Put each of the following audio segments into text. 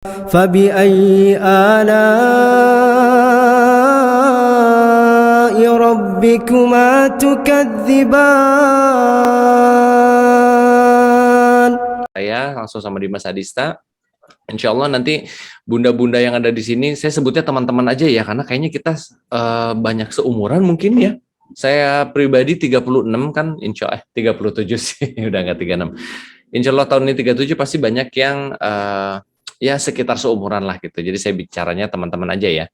فبأي آلاء ربكما تكذبان. Saya langsung sama Dimas Adista. Insya Allah nanti bunda-bunda yang ada di sini, saya sebutnya teman-teman aja ya, karena kayaknya kita banyak seumuran mungkin ya. Saya pribadi 36 kan, 37 sih, udah nggak 36. Insya Allah tahun ini 37 pasti banyak yang ya sekitar seumuran lah gitu. Jadi saya bicaranya teman-teman aja ya.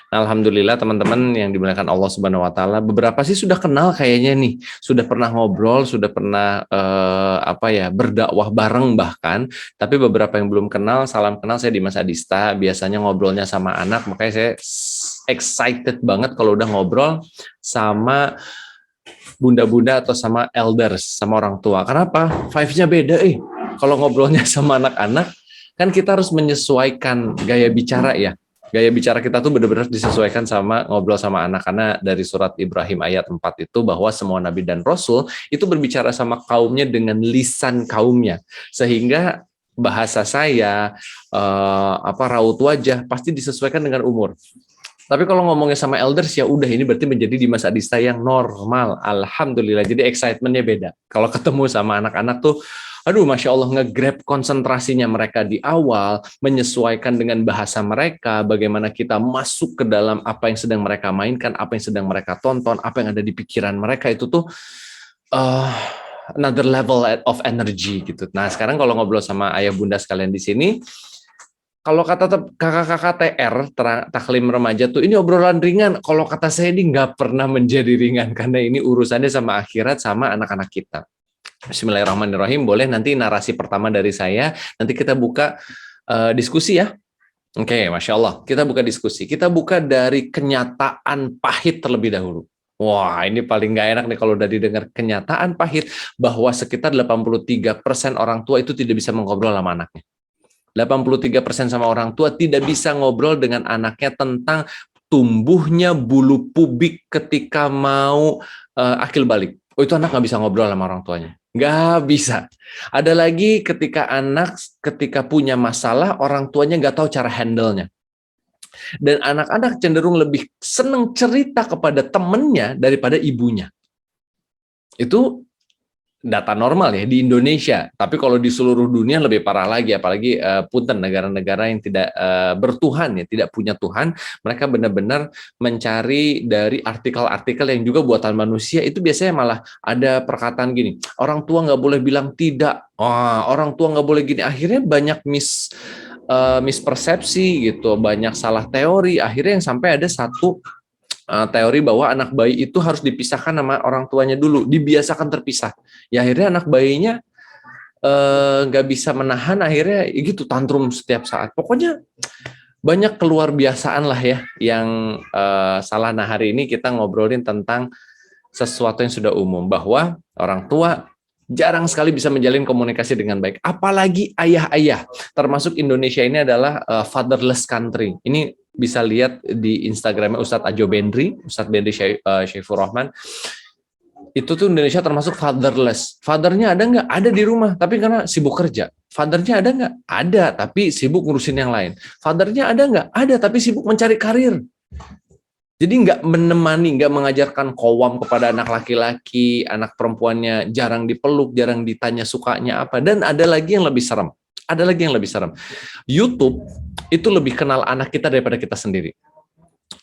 Nah, alhamdulillah teman-teman yang dimuliakan Allah Subhanahu wa taala, beberapa sih sudah kenal kayaknya nih, sudah pernah ngobrol, sudah pernah berdakwah bareng bahkan, tapi beberapa yang belum kenal, salam kenal, saya Dimas Adista, biasanya ngobrolnya sama anak, makanya saya excited banget kalau udah ngobrol sama bunda-bunda atau sama elders, sama orang tua. Kenapa? Vibe-nya beda kalau ngobrolnya sama anak-anak, kan kita harus menyesuaikan gaya bicara ya. Gaya bicara kita tuh benar-benar disesuaikan sama ngobrol sama anak, karena dari surat Ibrahim ayat 4 itu bahwa semua nabi dan rasul itu berbicara sama kaumnya dengan lisan kaumnya, sehingga bahasa saya raut wajah pasti disesuaikan dengan umur. Tapi kalau ngomongnya sama elders ya udah, ini berarti menjadi Dimas Adista yang normal. Alhamdulillah, jadi excitementnya beda. Kalau ketemu sama anak-anak tuh, aduh Masya Allah, nge-grab konsentrasinya mereka di awal, menyesuaikan dengan bahasa mereka, bagaimana kita masuk ke dalam apa yang sedang mereka mainkan, apa yang sedang mereka tonton, apa yang ada di pikiran mereka, itu tuh another level of energy gitu. Nah sekarang kalau ngobrol sama ayah bunda sekalian di sini, kalau kata kakak-kakak TR, taklim remaja tuh, ini obrolan ringan. Kalau kata saya ini nggak pernah menjadi ringan, karena ini urusannya sama akhirat, sama anak-anak kita. Bismillahirrahmanirrahim. Boleh nanti narasi pertama dari saya, nanti kita buka diskusi ya. Oke, Masya Allah. Kita buka diskusi. Kita buka dari kenyataan pahit terlebih dahulu. Wah, ini paling nggak enak nih kalau udah didengar kenyataan pahit, bahwa sekitar 83% orang tua itu tidak bisa mengobrol sama anaknya. 83% sama orang tua tidak bisa ngobrol dengan anaknya tentang tumbuhnya bulu pubik ketika mau akil balik. Oh, itu anak nggak bisa ngobrol sama orang tuanya. Nggak bisa. Ada lagi ketika anak ketika punya masalah, orang tuanya nggak tahu cara handle-nya. Dan anak-anak cenderung lebih seneng cerita kepada temennya daripada ibunya. Itu data normal ya di Indonesia, tapi kalau di seluruh dunia lebih parah lagi, apalagi punten negara-negara yang tidak bertuhan ya, tidak punya Tuhan, mereka benar-benar mencari dari artikel-artikel yang juga buatan manusia, itu biasanya malah ada perkataan gini, orang tua nggak boleh bilang tidak, orang tua nggak boleh gini, akhirnya banyak mispersepsi gitu, banyak salah teori, akhirnya yang sampai ada satu teori bahwa anak bayi itu harus dipisahkan sama orang tuanya dulu, dibiasakan terpisah. Ya akhirnya anak bayinya nggak bisa menahan, akhirnya gitu tantrum setiap saat. Pokoknya banyak keluar biasaan lah ya yang salah. Nah hari ini kita ngobrolin tentang sesuatu yang sudah umum, bahwa orang tua jarang sekali bisa menjalin komunikasi dengan baik. Apalagi ayah-ayah, termasuk Indonesia ini adalah fatherless country. Ini bisa lihat di Instagramnya Ustadz Ajo Bendri, Ustadz Bendri Syaifur Rahman. Itu tuh Indonesia termasuk fatherless. Fathernya ada nggak? Ada di rumah, tapi karena sibuk kerja. Fathernya ada nggak? Ada, tapi sibuk ngurusin yang lain. Fathernya ada nggak? Ada, tapi sibuk mencari karir. Jadi nggak menemani, nggak mengajarkan qawam kepada anak laki-laki, anak perempuannya jarang dipeluk, jarang ditanya sukanya apa. Dan ada lagi yang lebih serem. Ada lagi yang lebih serem. YouTube itu lebih kenal anak kita daripada kita sendiri.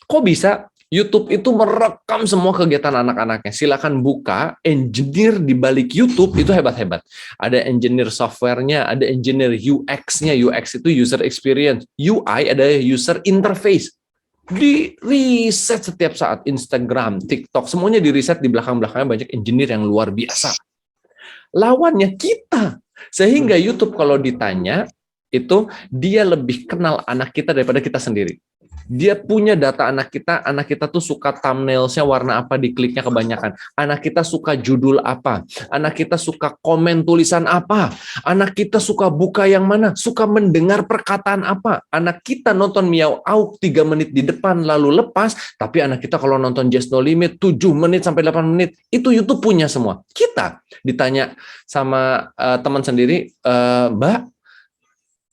Kok bisa? YouTube itu merekam semua kegiatan anak-anaknya. Silakan buka, engineer di balik YouTube itu hebat-hebat. Ada engineer software-nya, ada engineer UX-nya. UX itu user experience. UI ada user interface. Di riset setiap saat, Instagram, TikTok, semuanya di riset, di belakang-belakangnya banyak engineer yang luar biasa. Lawannya kita. Sehingga YouTube kalau ditanya, itu dia lebih kenal anak kita daripada kita sendiri. Dia punya data anak kita tuh suka thumbnailsnya warna apa, dikliknya kebanyakan. Anak kita suka judul apa, anak kita suka komen tulisan apa, anak kita suka buka yang mana, suka mendengar perkataan apa. Anak kita nonton Miao Auk 3 menit di depan lalu lepas, tapi anak kita kalau nonton Just No Limit 7 menit sampai 8 menit, itu YouTube punya semua. Kita ditanya sama teman sendiri, Mbak,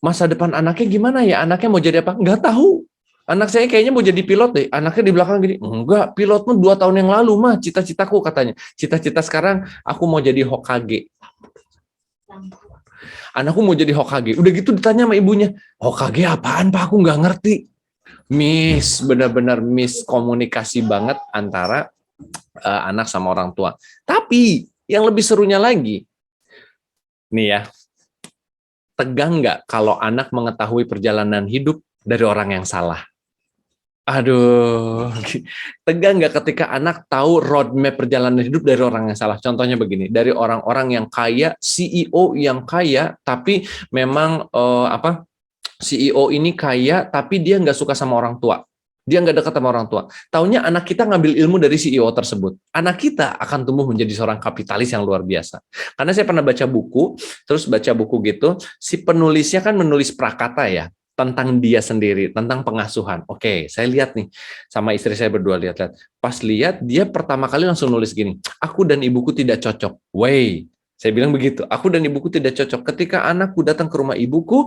Masa depan anaknya gimana ya? Anaknya mau jadi apa? Nggak tahu. Anak saya kayaknya mau jadi pilot deh. Anaknya di belakang gini, enggak, pilot mah 2 tahun yang lalu mah cita-citaku katanya. Cita-cita sekarang aku mau jadi Hokage. Anakku mau jadi Hokage. Udah gitu ditanya sama ibunya, Hokage apaan Pak? Aku nggak ngerti. Benar-benar komunikasi banget antara anak sama orang tua. Tapi yang lebih serunya lagi, nih ya, tegang nggak kalau anak mengetahui perjalanan hidup dari orang yang salah? Aduh, tegang nggak ketika anak tahu roadmap perjalanan hidup dari orang yang salah? Contohnya begini, dari orang-orang yang kaya, CEO yang kaya, tapi memang CEO ini kaya, tapi dia nggak suka sama orang tua. Dia nggak dekat sama orang tua. Taunya anak kita ngambil ilmu dari CEO tersebut. Anak kita akan tumbuh menjadi seorang kapitalis yang luar biasa. Karena saya pernah baca buku, terus baca buku gitu, si penulisnya kan menulis prakata ya, tentang dia sendiri, tentang pengasuhan. Oke, saya lihat nih, sama istri saya berdua lihat-lihat. Pas lihat, dia pertama kali langsung nulis gini, aku dan ibuku tidak cocok. Saya bilang begitu, aku dan ibuku tidak cocok. Ketika anakku datang ke rumah ibuku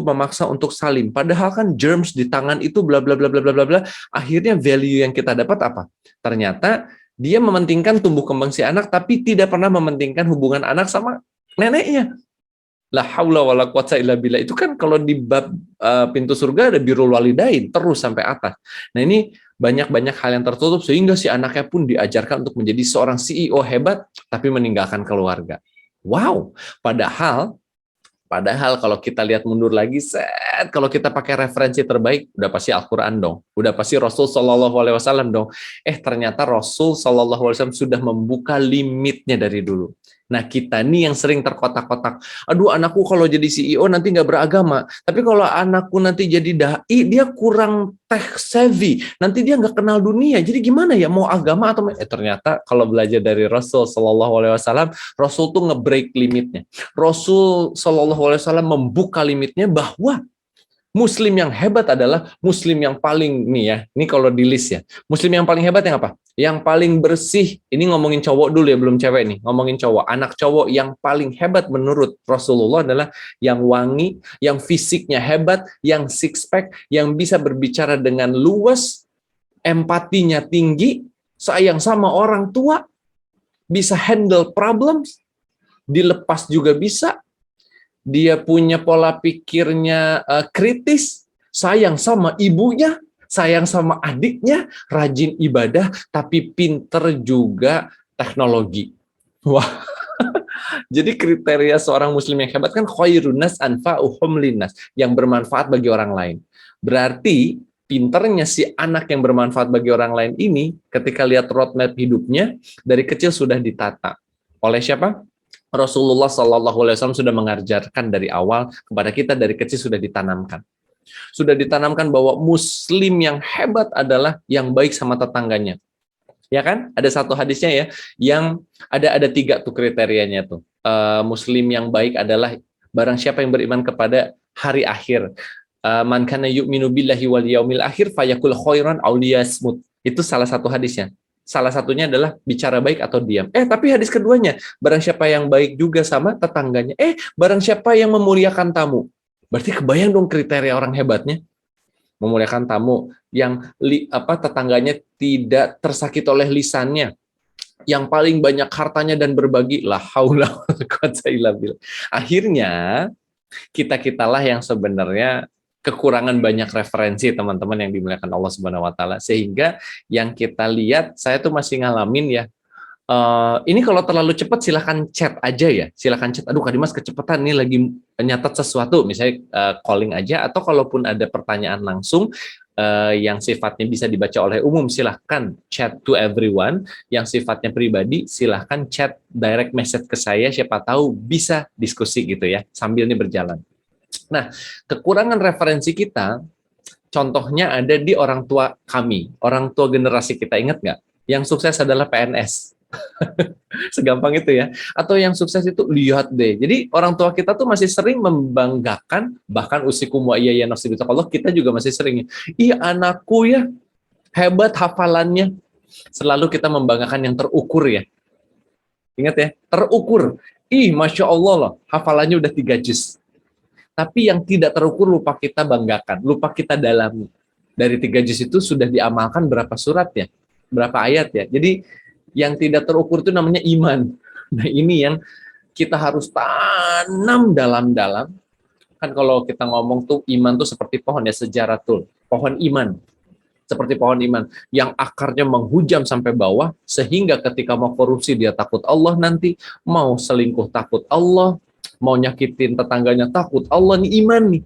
memaksa untuk salim. Padahal kan germs di tangan itu bla bla bla bla bla bla bla. Akhirnya value yang kita dapat apa? Ternyata dia mementingkan tumbuh kembang si anak, tapi tidak pernah mementingkan hubungan anak sama neneknya. La haula wala quwata illa billah. Itu kan kalau di bab pintu surga ada birrul walidain terus sampai atas. Nah, ini banyak-banyak hal yang tertutup sehingga si anaknya pun diajarkan untuk menjadi seorang CEO hebat tapi meninggalkan keluarga. Wow, padahal kalau kita lihat mundur lagi, kalau kita pakai referensi terbaik, udah pasti Al-Quran dong, udah pasti Rasul Shallallahu Alaihi Wasallam dong. Ternyata Rasul Shallallahu Alaihi Wasallam sudah membuka limitnya dari dulu. Nah, kita nih yang sering terkotak-kotak. Aduh, anakku kalau jadi CEO nanti nggak beragama. Tapi kalau anakku nanti jadi dai, dia kurang tech savvy. Nanti dia nggak kenal dunia. Jadi gimana ya? Mau agama atau ternyata kalau belajar dari Rasul Shallallahu Alaihi Wasallam, Rasul tuh nge-break limitnya. Rasul Shallallahu Alaihi Wasallam membuka limitnya bahwa Muslim yang hebat adalah Muslim yang paling, nih ya, ini kalau di list ya, Muslim yang paling hebat yang apa? Yang paling bersih, ini ngomongin cowok dulu ya, belum cewek nih, ngomongin cowok. Anak cowok yang paling hebat menurut Rasulullah adalah yang wangi, yang fisiknya hebat, yang six pack, yang bisa berbicara dengan luas, empatinya tinggi, sayang sama orang tua, bisa handle problems, dilepas juga bisa, dia punya pola pikirnya kritis, sayang sama ibunya, sayang sama adiknya, rajin ibadah, tapi pinter juga teknologi. Wah, jadi kriteria seorang muslim yang hebat kan khairun nas anfa'uhum linnas, yang bermanfaat bagi orang lain. Berarti pinternya si anak yang bermanfaat bagi orang lain ini, ketika lihat roadmap hidupnya, dari kecil sudah ditata. Oleh siapa? Rasulullah Shallallahu Alaihi Wasallam sudah mengajarkan dari awal kepada kita, dari kecil sudah ditanamkan. Sudah ditanamkan bahwa Muslim yang hebat adalah yang baik sama tetangganya. Ya kan? Ada satu hadisnya ya, yang ada 3 tuh kriterianya tuh. Muslim yang baik adalah barang siapa yang beriman kepada hari akhir. Man kana yu'minu billahi wal yaumil akhir fayakul khairan aw liyasmut. Itu salah satu hadisnya. Salah satunya adalah bicara baik atau diam. Tapi hadis keduanya, barang siapa yang baik juga sama tetangganya. Barang siapa yang memuliakan tamu. Berarti kebayang dong kriteria orang hebatnya. Memuliakan tamu, yang tetangganya tidak tersakiti oleh lisannya, yang paling banyak hartanya dan berbagi. La haula wala quwata illa billah. Akhirnya kita-kitalah yang sebenarnya kekurangan banyak referensi teman-teman yang dimuliakan Allah Subhanahu wa taala, sehingga yang kita lihat, saya tuh masih ngalamin ya. Ini kalau terlalu cepat silahkan chat aja ya, silahkan chat. Aduh Kak Dimas kecepatan nih, lagi nyatat sesuatu, misalnya calling aja, atau kalaupun ada pertanyaan langsung yang sifatnya bisa dibaca oleh umum, silahkan chat to everyone. Yang sifatnya pribadi, silahkan chat direct message ke saya, siapa tahu bisa diskusi gitu ya, sambil ini berjalan. Nah, kekurangan referensi kita, contohnya ada di orang tua kami, orang tua generasi kita, ingat nggak? Yang sukses adalah PNS. Segampang itu ya. Atau yang sukses itu, lihat deh. Jadi orang tua kita tuh masih sering membanggakan, bahkan usikum wa iyaya nafsi bitaqallah, kita juga masih sering, anakku ya, hebat hafalannya. Selalu kita membanggakan yang terukur ya. Ingat ya, terukur. Masya Allah loh, hafalannya udah 3 juz. Tapi yang tidak terukur lupa kita banggakan, lupa kita dalami. Dari 3 juz itu sudah diamalkan berapa surat ya? Berapa ayat ya? Jadi yang tidak terukur itu namanya iman. Nah ini yang kita harus tanam dalam-dalam. Kan kalau kita ngomong tuh iman tuh seperti pohon ya, sejaratul. Pohon iman. Seperti pohon iman yang akarnya menghujam sampai bawah, sehingga ketika mau korupsi dia takut Allah nanti, mau selingkuh takut Allah, mau nyakitin tetangganya takut Allah, nih iman nih.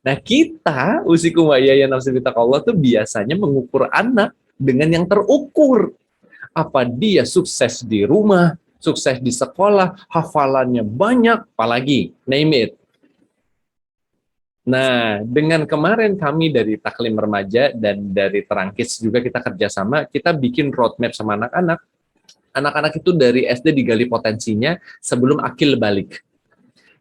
Nah kita usikum wa iyaya nafsi bitaqallah tuh biasanya mengukur anak dengan yang terukur. Apa dia sukses di rumah, sukses di sekolah, hafalannya banyak, apalagi name it. Nah, dengan kemarin kami dari Taklim Remaja dan dari Terangkis juga kita kerjasama, kita bikin roadmap sama anak-anak. Anak-anak itu dari SD digali potensinya sebelum akil balik.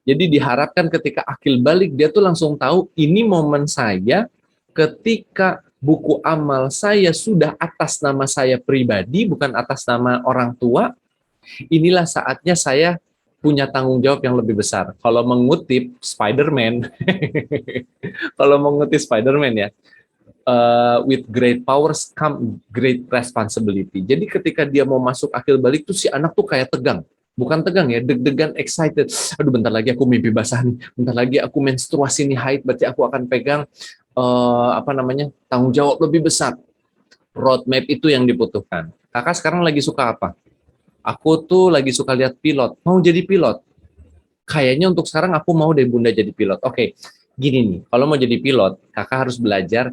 Jadi diharapkan ketika akil balik, dia tuh langsung tahu, ini momen saya ketika buku amal saya sudah atas nama saya pribadi, bukan atas nama orang tua, inilah saatnya saya punya tanggung jawab yang lebih besar. Kalau mengutip Spider-Man, kalau mengutip Spider-Man ya, with great powers come great responsibility. Jadi ketika dia mau masuk akil balik tuh si anak tuh kayak tegang. Bukan tegang ya, deg-degan, excited. Aduh, bentar lagi aku mimpi basah nih. Bentar lagi aku menstruasi nih, haid, berarti aku akan pegang tanggung jawab lebih besar. Roadmap itu yang dibutuhkan. Kakak sekarang lagi suka apa? Aku tuh lagi suka lihat pilot. Mau jadi pilot? Kayaknya untuk sekarang aku mau deh bunda jadi pilot. Oke, gini nih. Kalau mau jadi pilot, kakak harus belajar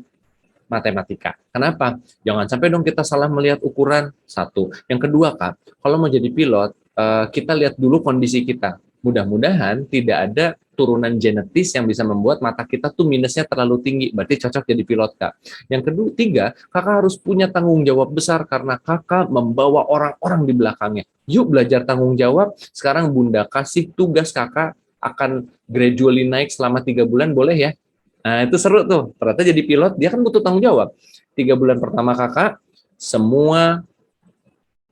matematika. Kenapa? Jangan sampai dong kita salah melihat ukuran. Satu. Yang kedua, Kak, kalau mau jadi pilot, kita lihat dulu kondisi kita. Mudah-mudahan tidak ada turunan genetis yang bisa membuat mata kita tuh minusnya terlalu tinggi. Berarti cocok jadi pilot, Kak. Yang kedua, tiga, kakak harus punya tanggung jawab besar karena kakak membawa orang-orang di belakangnya. Yuk belajar tanggung jawab. Sekarang bunda kasih tugas kakak akan gradually naik selama 3 bulan, boleh ya? Nah, itu seru tuh. Ternyata jadi pilot, dia kan butuh tanggung jawab. 3 bulan pertama kakak, semua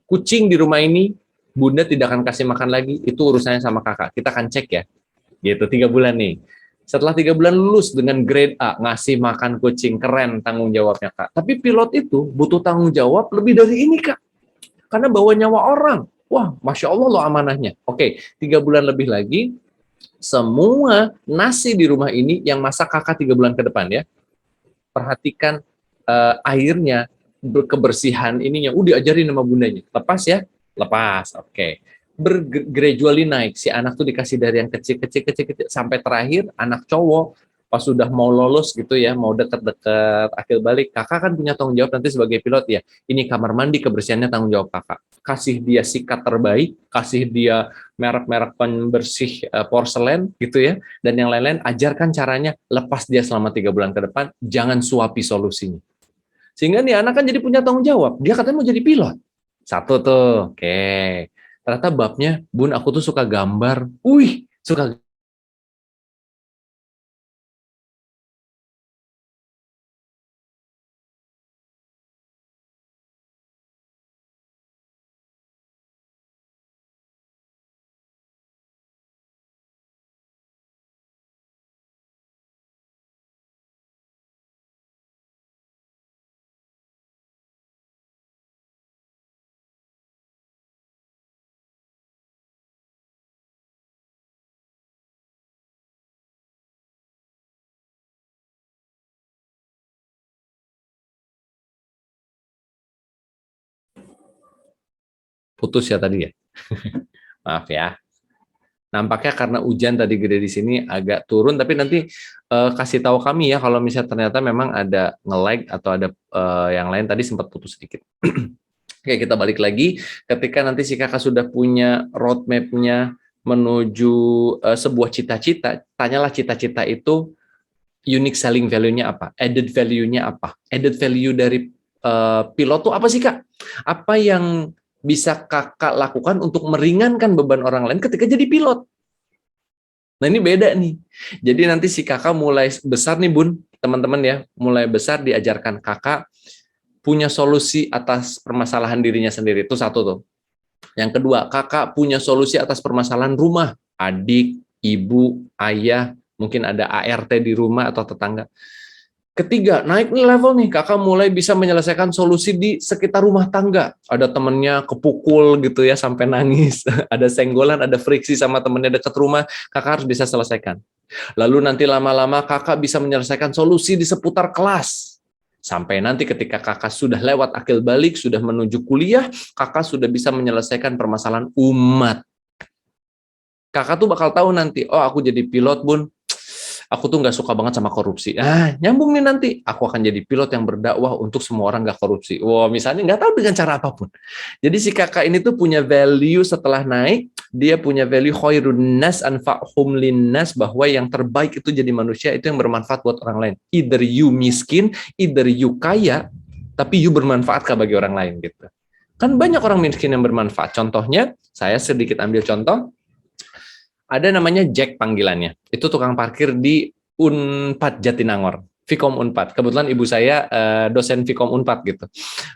kucing di rumah ini, bunda tidak akan kasih makan lagi. Itu urusannya sama kakak. Kita akan cek ya. Gitu, 3 bulan nih. Setelah 3 bulan lulus dengan grade A, ngasih makan kucing, keren tanggung jawabnya, Kak. Tapi pilot itu butuh tanggung jawab lebih dari ini, Kak. Karena bawa nyawa orang. Wah, Masya Allah loh amanahnya. Oke, 3 bulan lebih lagi, semua nasi di rumah ini yang masak kakak 3 bulan ke depan ya. Perhatikan airnya, kebersihan ininya. Diajarin sama bundanya. Lepas ya? Lepas. Oke. Bergradually naik. Si anak tuh dikasih dari yang kecil sampai terakhir anak cowok pas sudah mau lolos gitu ya, mau deket-deket akil balik, kakak kan punya tanggung jawab nanti sebagai pilot ya. Ini kamar mandi kebersihannya tanggung jawab kakak. Kasih dia sikat terbaik, kasih dia merek-merek pembersih porselen gitu ya, dan yang lain-lain, ajarkan caranya, lepas dia selama 3 bulan ke depan, jangan suapi solusinya. Sehingga nih anak kan jadi punya tanggung jawab, dia katanya mau jadi pilot. Satu tuh, oke. Ternyata babnya, bun aku tuh suka gambar, suka. Putus ya tadi ya, maaf ya. Nampaknya karena hujan tadi gede di sini agak turun, tapi nanti kasih tahu kami ya kalau misalnya ternyata memang ada nge-lag atau ada yang lain tadi sempat putus sedikit. Oke, kita balik lagi. Ketika nanti si kakak sudah punya roadmap-nya menuju sebuah cita-cita, tanyalah cita-cita itu unique selling value-nya apa, added value-nya apa. Added value dari pilot tuh apa sih, Kak? Apa yang bisa kakak lakukan untuk meringankan beban orang lain ketika jadi pilot? Nah ini beda nih. Jadi nanti si kakak mulai besar nih bun, teman-teman ya, mulai besar diajarkan kakak punya solusi atas permasalahan dirinya sendiri. Itu satu tuh. Yang kedua, kakak punya solusi atas permasalahan rumah, adik, ibu, ayah, mungkin ada ART di rumah atau tetangga. Ketiga, naik nih level nih, kakak mulai bisa menyelesaikan solusi di sekitar rumah tangga. Ada temennya kepukul gitu ya sampai nangis, ada senggolan, ada friksi sama temennya dekat rumah, kakak harus bisa selesaikan. Lalu nanti lama-lama kakak bisa menyelesaikan solusi di seputar kelas. Sampai nanti ketika kakak sudah lewat akil balik, sudah menuju kuliah, kakak sudah bisa menyelesaikan permasalahan umat. Kakak tuh bakal tahu nanti, oh aku jadi pilot bun, aku tuh nggak suka banget sama korupsi. Nyambung nih nanti, aku akan jadi pilot yang berdakwah untuk semua orang nggak korupsi. Wah, misalnya nggak tahu dengan cara apapun. Jadi si kakak ini tuh punya value setelah naik, dia punya value khairun nas anfa'hum linnas, bahwa yang terbaik itu jadi manusia itu yang bermanfaat buat orang lain. Either you miskin, either you kaya, tapi you bermanfaat bagi orang lain gitu. Kan banyak orang miskin yang bermanfaat. Contohnya, saya sedikit ambil contoh. Ada namanya Jack panggilannya. Itu tukang parkir di Unpad Jatinangor. Vkom Unpad. Kebetulan ibu saya dosen Vkom Unpad gitu.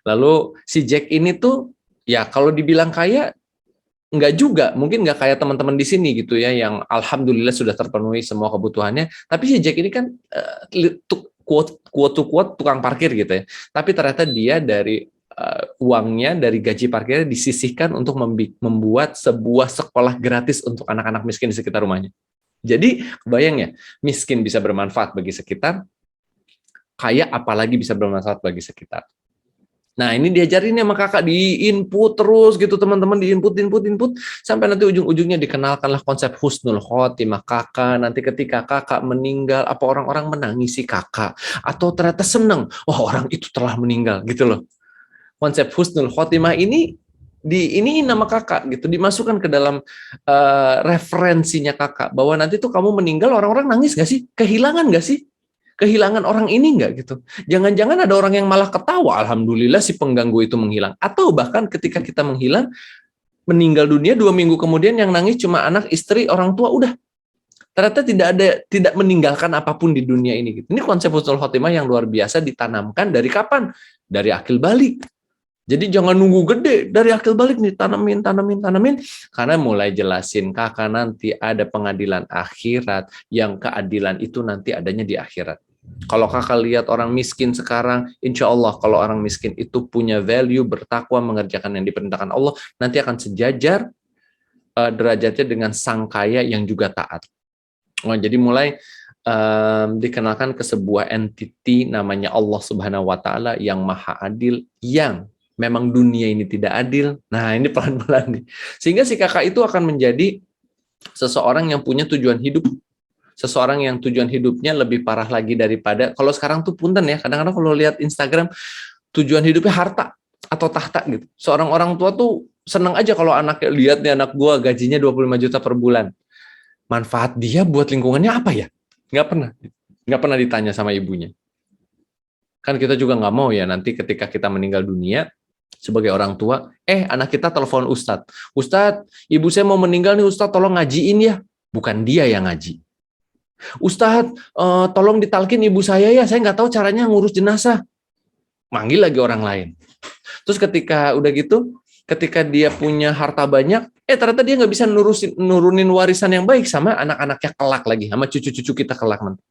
Lalu si Jack ini tuh ya kalau dibilang kaya enggak juga, mungkin enggak kayak teman-teman di sini gitu ya yang alhamdulillah sudah terpenuhi semua kebutuhannya. Tapi si Jack ini kan quote tukang parkir gitu ya. Tapi ternyata dia dari uangnya dari gaji parkirnya disisihkan untuk membuat sebuah sekolah gratis untuk anak-anak miskin di sekitar rumahnya. Jadi kebayang ya, miskin bisa bermanfaat bagi sekitar, kaya apalagi bisa bermanfaat bagi sekitar. Nah ini diajarin sama kakak, di-input terus gitu teman-teman, di-input, sampai nanti ujung-ujungnya dikenalkanlah konsep husnul khotimah kakak. Nanti ketika kakak meninggal, apa orang-orang menangisi kakak? Atau ternyata seneng, wah orang itu telah meninggal gitu loh. Konsep husnul khotimah ini nama kakak gitu, dimasukkan ke dalam referensinya kakak, bahwa nanti tuh kamu meninggal orang-orang nangis nggak sih? Kehilangan nggak sih? Kehilangan orang ini nggak gitu? Jangan-jangan ada orang yang malah ketawa, alhamdulillah si pengganggu itu menghilang. Atau bahkan ketika kita menghilang, meninggal dunia 2 minggu kemudian yang nangis cuma anak, istri, orang tua, udah. Ternyata tidak meninggalkan apapun di dunia ini gitu. Ini konsep husnul khotimah yang luar biasa ditanamkan dari kapan? Dari akil balik. Jadi jangan nunggu gede, dari akil balik nih, tanamin. Karena mulai jelasin kakak nanti ada pengadilan akhirat, yang keadilan itu nanti adanya di akhirat. Kalau kakak lihat orang miskin sekarang, insya Allah kalau orang miskin itu punya value, bertakwa, mengerjakan yang diperintahkan Allah, nanti akan sejajar derajatnya dengan sang kaya yang juga taat. Jadi mulai dikenalkan ke sebuah entity namanya Allah Subhanahu wa Ta'ala yang maha adil, yang memang dunia ini tidak adil. Nah, ini pelan-pelan nih. Sehingga si kakak itu akan menjadi seseorang yang punya tujuan hidup. Seseorang yang tujuan hidupnya lebih parah lagi daripada, kalau sekarang tuh punten ya, kadang-kadang kalau lihat Instagram, tujuan hidupnya harta atau tahta gitu. Seorang orang tua tuh seneng aja kalau anaknya, lihat nih anak gua gajinya 25 juta per bulan. Manfaat dia buat lingkungannya apa ya? Nggak pernah ditanya sama ibunya. Kan kita juga nggak mau ya nanti ketika kita meninggal dunia, sebagai orang tua, anak kita telepon Ustadz, ibu saya mau meninggal nih Ustadz, tolong ngajiin ya. Bukan dia yang ngaji. Ustadz, tolong ditalkin ibu saya ya, saya nggak tahu caranya ngurus jenazah. Manggil lagi orang lain. Terus ketika udah gitu, ketika dia punya harta banyak, ternyata dia nggak bisa nurunin warisan yang baik sama anak-anaknya kelak lagi, sama cucu-cucu kita kelak nanti.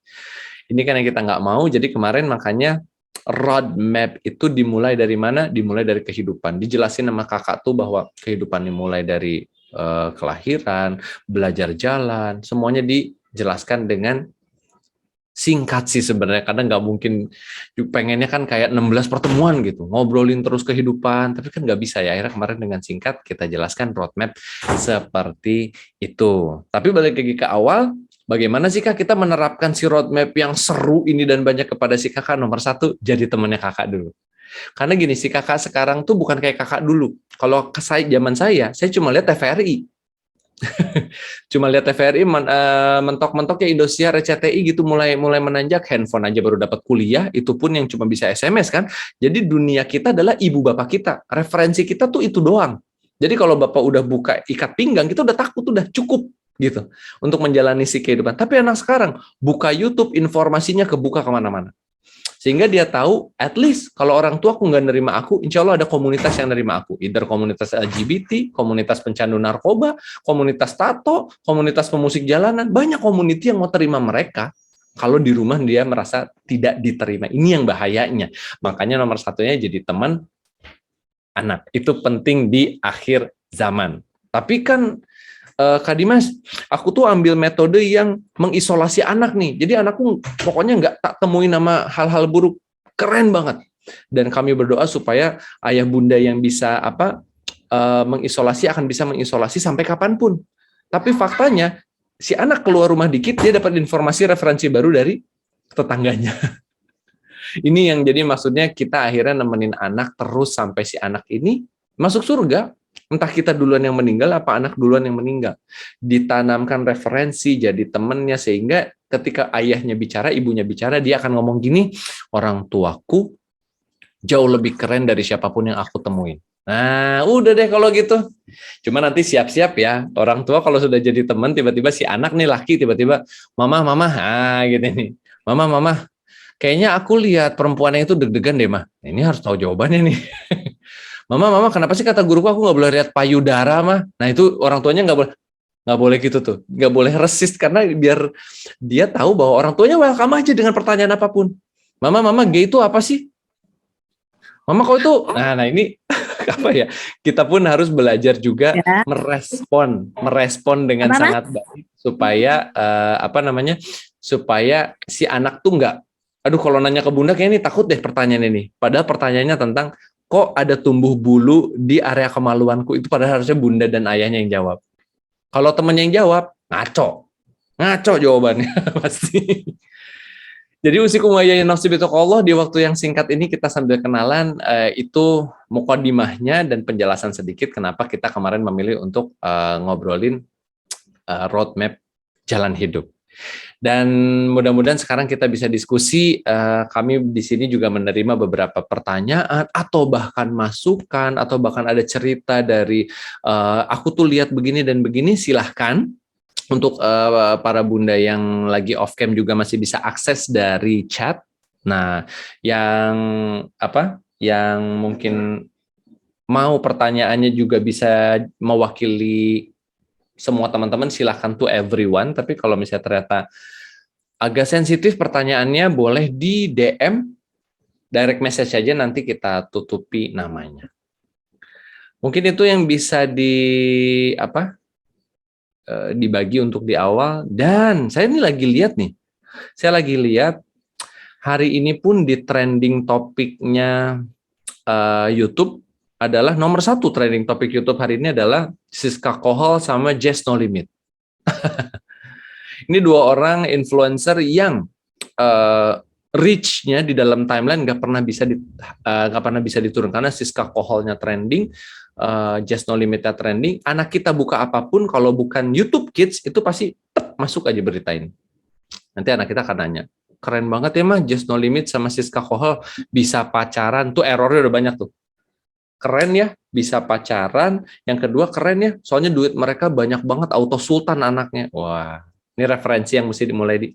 Ini kan yang kita nggak mau, jadi kemarin makanya roadmap itu dimulai dari mana? Dimulai dari kehidupan. Dijelasin sama kakak tuh bahwa kehidupan dimulai dari kelahiran, belajar jalan, semuanya dijelaskan dengan singkat sih sebenarnya. Kadang nggak mungkin, pengennya kan kayak 16 pertemuan gitu, ngobrolin terus kehidupan, tapi kan nggak bisa ya. Akhirnya kemarin dengan singkat kita jelaskan roadmap seperti itu. Tapi balik lagi ke awal, bagaimana sih Kak kita menerapkan si roadmap yang seru ini dan banyak kepada si kakak? Nomor 1, jadi temannya kakak dulu. Karena gini, si kakak sekarang tuh bukan kayak kakak dulu. Kalau zaman saya cuma lihat TVRI. Cuma lihat TVRI, mentok-mentok ya Indosiar, RCTI gitu, mulai menanjak. Handphone aja baru dapat kuliah, itu pun yang cuma bisa SMS kan. Jadi dunia kita adalah ibu bapak kita. Referensi kita tuh itu doang. Jadi kalau bapak udah buka ikat pinggang, kita udah takut, udah cukup gitu untuk menjalani si kehidupan. Tapi anak sekarang buka YouTube, informasinya kebuka kemana-mana. Sehingga dia tahu, at least kalau orang tua aku nggak nerima aku, insya Allah ada komunitas yang nerima aku. Either komunitas LGBT, komunitas pencandu narkoba, komunitas tato, komunitas pemusik jalanan. Banyak community yang mau terima mereka. Kalau di rumah dia merasa tidak diterima. Ini yang bahayanya. Makanya nomor satunya jadi teman anak. Itu penting di akhir zaman. Tapi kan Kak Dimas, aku tuh ambil metode yang mengisolasi anak nih. Jadi anakku pokoknya nggak tak temuin nama hal-hal buruk. Keren banget. Dan kami berdoa supaya ayah bunda yang bisa mengisolasi akan bisa mengisolasi sampai kapanpun. Tapi faktanya si anak keluar rumah dikit dia dapat informasi referensi baru dari tetangganya. Ini yang jadi maksudnya kita akhirnya nemenin anak terus sampai si anak ini masuk surga. Entah kita duluan yang meninggal, apa anak duluan yang meninggal. Ditanamkan referensi, jadi temennya, sehingga ketika ayahnya bicara, ibunya bicara, dia akan ngomong gini, orang tuaku jauh lebih keren dari siapapun yang aku temuin. Nah, udah deh kalau gitu. Cuma nanti siap-siap ya, orang tua kalau sudah jadi teman, tiba-tiba si anak nih laki, tiba-tiba, mama, gitu nih. Mama, kayaknya aku lihat perempuan yang itu deg-degan deh, mah. Ini harus tahu jawabannya nih. Mama, kenapa sih kata guruku aku nggak boleh lihat payudara, mah? Nah itu orang tuanya nggak boleh gitu tuh, nggak boleh resist karena biar dia tahu bahwa orang tuanya welcome aja dengan pertanyaan apapun. Mama, gay itu apa sih? Mama kok itu? Nah ini apa ya? Kita pun harus belajar juga Ya. merespon dengan sangat baik supaya supaya si anak tuh nggak, aduh kalau nanya ke bunda kayaknya ini takut deh pertanyaan ini. Padahal pertanyaannya tentang kok ada tumbuh bulu di area kemaluanku, itu padahal harusnya bunda dan ayahnya yang jawab. Kalau temennya yang jawab, ngaco jawabannya pasti. Jadi usikum wa ya nafsi bitaqallah, di waktu yang singkat ini kita sambil kenalan, itu mukadimahnya dan penjelasan sedikit kenapa kita kemarin memilih untuk ngobrolin roadmap jalan hidup. Dan mudah-mudahan sekarang kita bisa diskusi. Kami di sini juga menerima beberapa pertanyaan atau bahkan masukan atau bahkan ada cerita dari aku tuh lihat begini dan begini. Silahkan untuk para bunda yang lagi off cam juga masih bisa akses dari chat. Nah, yang mungkin mau pertanyaannya juga bisa mewakili semua teman-teman, silahkan to everyone. Tapi kalau misalnya ternyata agak sensitif pertanyaannya, boleh di DM, direct message aja, nanti kita tutupi namanya. Mungkin itu yang bisa dibagi untuk di awal. Dan saya ini lagi lihat nih, hari ini pun di trending topiknya YouTube adalah nomor 1 trending topik YouTube hari ini adalah Siska Kohol sama Just No Limit. Ini 2 orang influencer yang reach-nya di dalam timeline nggak pernah bisa diturun karena Siska Koholnya trending, Just No Limit-nya trending. Anak kita buka apapun kalau bukan YouTube Kids itu pasti masuk aja berita ini. Nanti anak kita akan nanya, keren banget ya mah Just No Limit sama Siska Kohol bisa pacaran, tuh errornya udah banyak tuh. Keren ya, bisa pacaran. Yang kedua keren ya, soalnya duit mereka banyak banget, auto sultan anaknya. Wah, ini referensi yang mesti mulai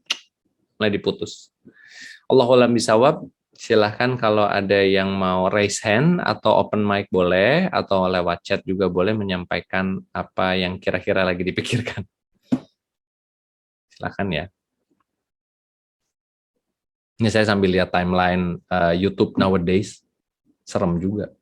diputus. Allahu a'lam bishawab. Silahkan kalau ada yang mau raise hand atau open mic boleh, atau lewat chat juga boleh menyampaikan apa yang kira-kira lagi dipikirkan. Silahkan ya. Ini saya sambil lihat timeline YouTube nowadays, serem juga.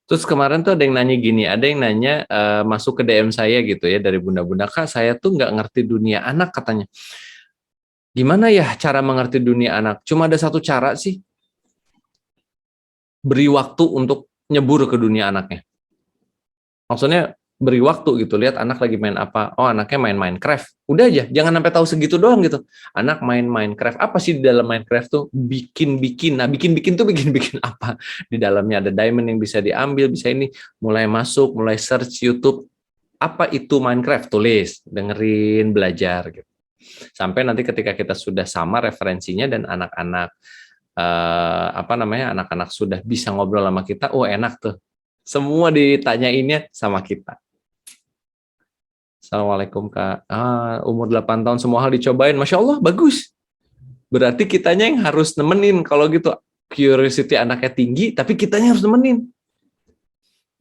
Terus kemarin tuh ada yang nanya gini, ada yang nanya masuk ke DM saya gitu ya dari bunda-bunda, Kak saya tuh nggak ngerti dunia anak katanya. Gimana ya cara mengerti dunia anak? Cuma ada satu cara sih, beri waktu untuk nyebur ke dunia anaknya. Maksudnya beri waktu gitu, lihat anak lagi main apa. Oh anaknya main Minecraft. Udah aja, jangan sampai tahu segitu doang gitu. Anak main Minecraft, apa sih di dalam Minecraft tuh? Bikin-bikin. Nah bikin-bikin tuh bikin-bikin apa? Di dalamnya ada diamond yang bisa diambil, bisa ini. Mulai masuk, mulai search YouTube. Apa itu Minecraft? Tulis, dengerin, belajar gitu. Sampai nanti ketika kita sudah sama referensinya dan anak-anak anak-anak sudah bisa ngobrol sama kita, oh enak tuh. Semua ditanyainnya sama kita. Assalamualaikum Kak. Umur 8 tahun semua hal dicobain. Masya Allah, bagus. Berarti kitanya yang harus nemenin. Kalau gitu, curiosity anaknya tinggi, tapi kitanya harus nemenin.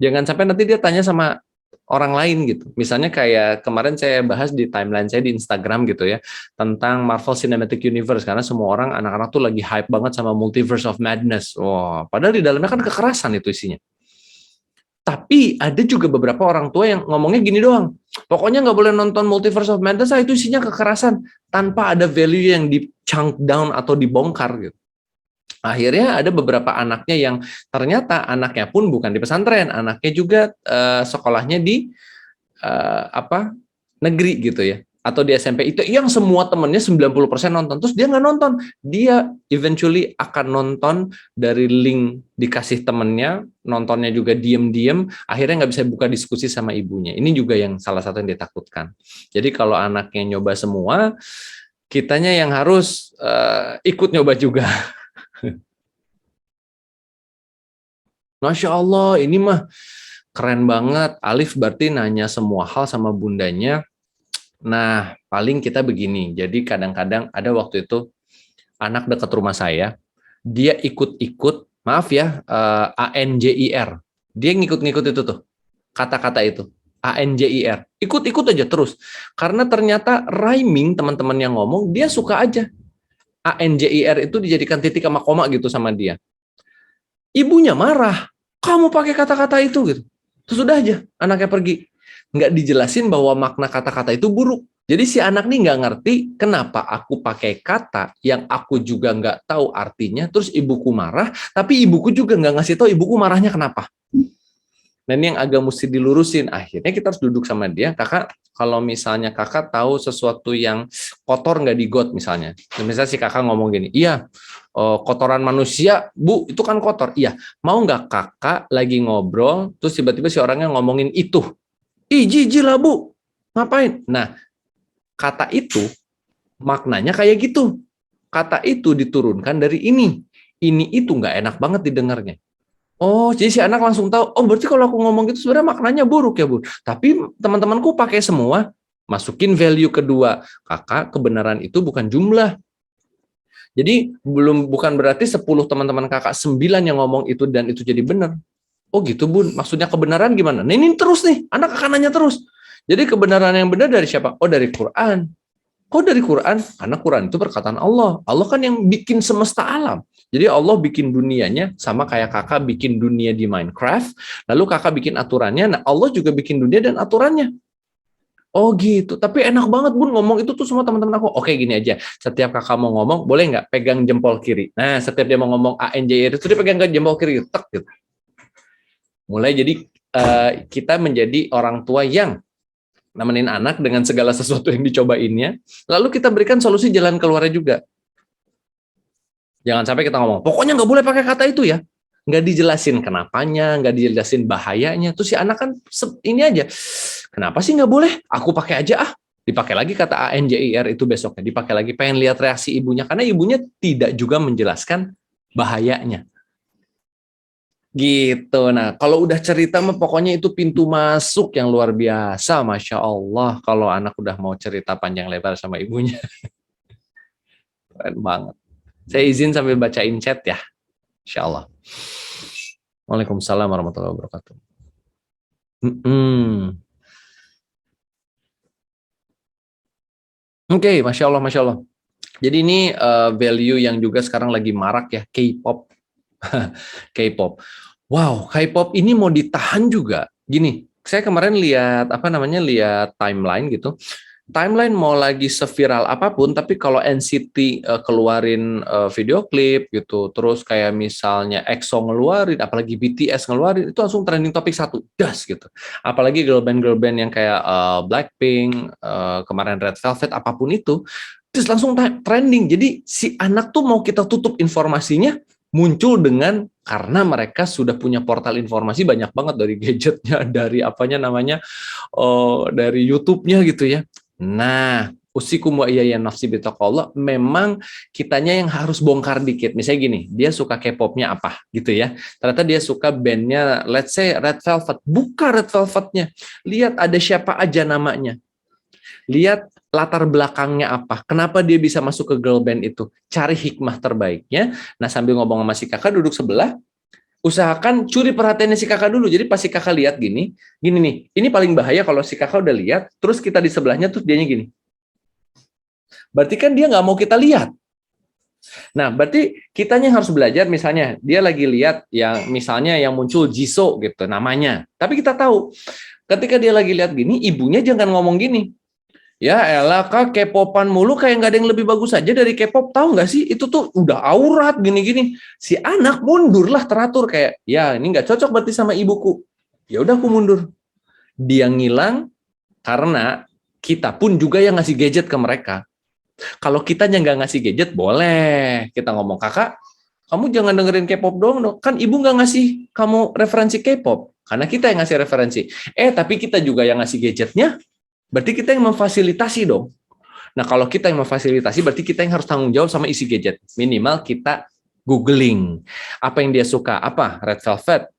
Jangan sampai nanti dia tanya sama orang lain gitu. Misalnya kayak kemarin saya bahas di timeline saya di Instagram gitu ya, tentang Marvel Cinematic Universe, karena semua orang, anak-anak tuh lagi hype banget sama Multiverse of Madness. Wah, padahal di dalamnya kan kekerasan itu isinya. Tapi ada juga beberapa orang tua yang ngomongnya gini doang, pokoknya nggak boleh nonton Multiverse of Madness, itu isinya kekerasan, tanpa ada value yang di chunk down atau dibongkar gitu. Akhirnya ada beberapa anaknya yang ternyata anaknya pun bukan di pesantren, anaknya juga sekolahnya di negeri gitu ya, atau di SMP itu yang semua temennya 90% nonton, terus dia nggak nonton, dia eventually akan nonton dari link dikasih temennya, nontonnya juga diem-diem, akhirnya nggak bisa buka diskusi sama ibunya. Ini juga yang salah satu yang ditakutkan. Jadi kalau anaknya nyoba semua, kitanya yang harus ikut nyoba juga. Masya Allah, ini mah keren banget. Alif berarti nanya semua hal sama bundanya. Nah, paling kita begini. Jadi kadang-kadang ada waktu itu anak dekat rumah saya, dia ikut-ikut, maaf ya, ANJIR. Dia ngikut-ngikut itu tuh, kata-kata itu. ANJIR. Ikut-ikut aja terus. Karena ternyata rhyming teman-teman yang ngomong, dia suka aja. ANJIR itu dijadikan titik sama koma gitu sama dia. Ibunya marah, kamu pakai kata-kata itu gitu. Terus udah aja, anaknya pergi. Nggak dijelasin bahwa makna kata-kata itu buruk. Jadi si anak nih nggak ngerti kenapa aku pakai kata yang aku juga nggak tahu artinya, terus ibuku marah, tapi ibuku juga nggak ngasih tahu ibuku marahnya kenapa. Nah ini yang agak mesti dilurusin. Akhirnya kita harus duduk sama dia, kakak, kalau misalnya kakak tahu sesuatu yang kotor nggak di got misalnya. Misalnya si kakak ngomong gini, iya, kotoran manusia, Bu, itu kan kotor. Iya, mau nggak kakak lagi ngobrol, terus tiba-tiba si orangnya ngomongin itu. Ih, jijik lah Bu, ngapain? Nah, kata itu maknanya kayak gitu. Kata itu diturunkan dari ini. Ini itu nggak enak banget didengarnya. Oh, jadi si anak langsung tahu, oh berarti kalau aku ngomong gitu sebenarnya maknanya buruk ya Bu. Tapi teman-temanku pakai semua, masukin value kedua. Kakak, kebenaran itu bukan jumlah. Jadi bukan berarti 10 teman-teman kakak 9 yang ngomong itu dan itu jadi benar. Oh gitu Bun, maksudnya kebenaran gimana? Nah ini terus nih, anak akan nanya terus. Jadi kebenaran yang benar dari siapa? Oh dari Quran. Kok dari Quran? Karena Quran itu perkataan Allah. Allah kan yang bikin semesta alam. Jadi Allah bikin dunianya sama kayak kakak bikin dunia di Minecraft, lalu kakak bikin aturannya, nah Allah juga bikin dunia dan aturannya. Oh gitu, tapi enak banget Bun ngomong itu tuh semua teman-teman aku. Oke gini aja, setiap kakak mau ngomong, boleh nggak pegang jempol kiri. Nah setiap dia mau ngomong ANJR itu dia pegang ke jempol kiri, tek gitu. Mulai jadi kita menjadi orang tua yang nemenin anak dengan segala sesuatu yang dicobainnya, lalu kita berikan solusi jalan keluarnya juga. Jangan sampai kita ngomong, pokoknya nggak boleh pakai kata itu ya. Nggak dijelasin kenapanya, nggak dijelasin bahayanya. Terus si anak kan ini aja, kenapa sih nggak boleh? Aku pakai aja ah. Dipakai lagi kata ANJIR itu besoknya, dipakai lagi, pengen lihat reaksi ibunya, karena ibunya tidak juga menjelaskan bahayanya. Gitu. Nah, kalau udah cerita mah pokoknya itu pintu masuk yang luar biasa, Masya Allah. Kalau anak udah mau cerita panjang lebar sama ibunya. Keren banget. Saya izin sambil bacain chat ya. Insya Allah. Waalaikumsalam warahmatullahi wabarakatuh. Oke, Masya Allah, Masya Allah. Jadi ini value yang juga sekarang lagi marak ya, K-pop. K-pop. Wow, K-pop ini mau ditahan juga. Gini, saya kemarin lihat lihat timeline gitu. Timeline mau lagi seviral apapun, tapi kalau NCT keluarin video klip gitu, terus kayak misalnya EXO ngeluarin, apalagi BTS ngeluarin, itu langsung trending topik satu, das gitu. Apalagi girl band yang kayak Blackpink, kemarin Red Velvet, apapun itu, terus langsung trending. Jadi si anak tuh mau kita tutup informasinya, muncul dengan karena mereka sudah punya portal informasi banyak banget dari gadgetnya, dari dari YouTube-nya gitu ya. Nah, usikum wa iyaya nafsi bitaqallah, memang kitanya yang harus bongkar dikit. Misalnya gini, dia suka K-popnya apa gitu ya. Ternyata dia suka bandnya, let's say Red Velvet. Buka Red Velvetnya. Lihat ada siapa aja namanya. Lihat latar belakangnya apa. Kenapa dia bisa masuk ke girl band itu. Cari hikmah terbaiknya. Nah sambil ngomong sama si kakak duduk sebelah, usahakan curi perhatiannya si kakak dulu. Jadi pas si kakak lihat gini nih, ini paling bahaya kalau si kakak udah lihat, terus kita di sebelahnya, terus dianya gini. Berarti kan dia nggak mau kita lihat. Nah, berarti kitanya harus belajar, misalnya dia lagi lihat yang misalnya yang muncul Jisoo gitu namanya. Tapi kita tahu, ketika dia lagi lihat gini, ibunya jangan ngomong gini. Ya elah kak, K-popan mulu, kayak nggak ada yang lebih bagus aja dari K-pop, tahu nggak sih? Itu tuh udah aurat gini-gini. Si anak mundur lah teratur kayak, ya ini nggak cocok berarti sama ibuku. Ya udah aku mundur. Dia ngilang karena kita pun juga yang ngasih gadget ke mereka. Kalau kitanya nggak ngasih gadget, boleh kita ngomong, kakak, kamu jangan dengerin K-pop dong. Kan ibu nggak ngasih kamu referensi K-pop, karena kita yang ngasih referensi. Tapi kita juga yang ngasih gadgetnya, berarti kita yang memfasilitasi dong. Nah, kalau kita yang memfasilitasi, berarti kita yang harus tanggung jawab sama isi gadget. Minimal kita googling apa yang dia suka, apa Red Velvet,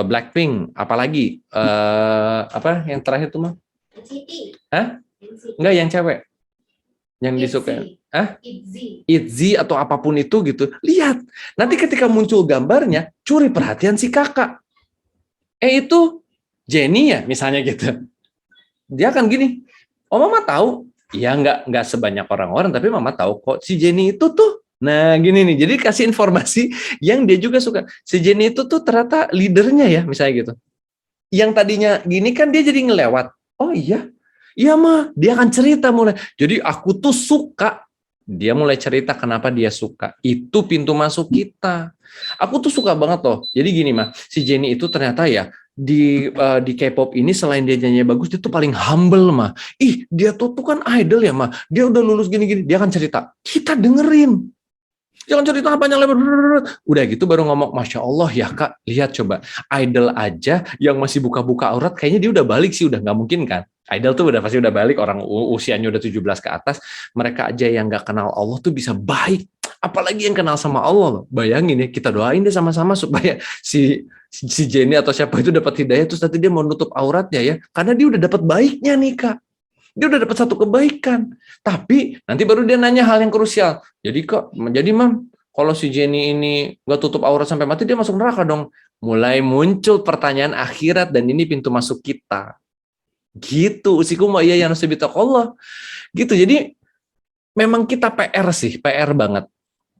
Blackpink, apalagi apa yang terakhir tuh mah? Hah? Enggak, yang cewek. Yang disuka, ITZY atau apapun itu gitu. Lihat, nanti ketika muncul gambarnya, curi perhatian si kakak. Itu Jennie ya, misalnya gitu. Dia akan gini, oh mama tahu, ya nggak sebanyak orang-orang, tapi mama tahu kok si Jennie itu tuh. Nah gini nih, jadi kasih informasi yang dia juga suka. Si Jennie itu tuh ternyata leadernya ya, misalnya gitu. Yang tadinya gini kan dia jadi ngelewat. Oh iya. Iya mah, dia akan cerita mulai. Jadi aku tuh suka. Dia mulai cerita kenapa dia suka. Itu pintu masuk kita. Aku tuh suka banget loh. Jadi gini mah, si Jennie itu ternyata ya di K-pop ini selain dia nyanyi bagus, dia tuh paling humble mah. Dia tuh kan idol ya mah. Dia udah lulus gini-gini. Dia akan cerita. Kita dengerin. Jangan cerita panjang lebar. Udah gitu baru ngomong, Masya Allah ya kak, lihat coba. Idol aja yang masih buka-buka aurat, kayaknya dia udah balik sih, udah nggak mungkin kan. Idol tuh udah pasti udah balik, orang usianya udah 17 ke atas. Mereka aja yang nggak kenal Allah tuh bisa baik. Apalagi yang kenal sama Allah. Bayangin ya, kita doain deh sama-sama supaya si Jennie atau siapa itu dapat hidayah, terus nanti dia mau nutup auratnya ya. Karena dia udah dapat baiknya nih kak. Dia udah dapat satu kebaikan. Tapi nanti baru dia nanya hal yang krusial. Jadi mam, kalau si Jennie ini nggak tutup aurat sampai mati, dia masuk neraka dong. Mulai muncul pertanyaan akhirat, dan ini pintu masuk kita. Gitu. Usikum wa iyaya nafsi bitaqallah. Gitu. Jadi memang kita PR sih, PR banget.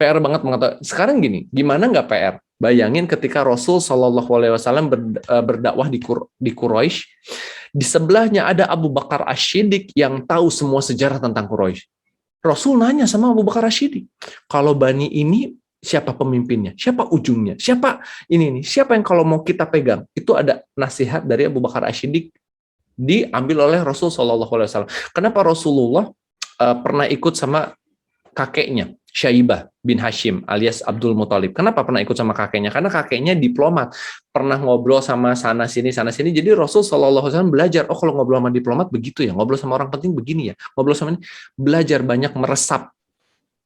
PR banget mengatakan. Sekarang gini, gimana nggak PR? Bayangin ketika Rasul Shallallahu Alaihi Wasallam berdakwah di Quraisy, di sebelahnya ada Abu Bakar Ash-Shiddiq yang tahu semua sejarah tentang Quraisy. Rasul nanya sama Abu Bakar Ash-Shiddiq, kalau Bani ini siapa pemimpinnya, siapa ujungnya, siapa ini, siapa yang kalau mau kita pegang? Itu ada nasihat dari Abu Bakar Ash-Shiddiq diambil oleh Rasul Shallallahu Alaihi Wasallam. Kenapa Rasulullah pernah ikut sama kakeknya, Syaibah bin Hashim alias Abdul Muthalib. Kenapa pernah ikut sama kakeknya? Karena kakeknya diplomat, pernah ngobrol sama sana sini. Jadi Rasul Shallallahu Alaihi Wasallam belajar. Oh kalau ngobrol sama diplomat begitu ya, ngobrol sama orang penting begini ya, ngobrol sama ini, belajar banyak, meresap.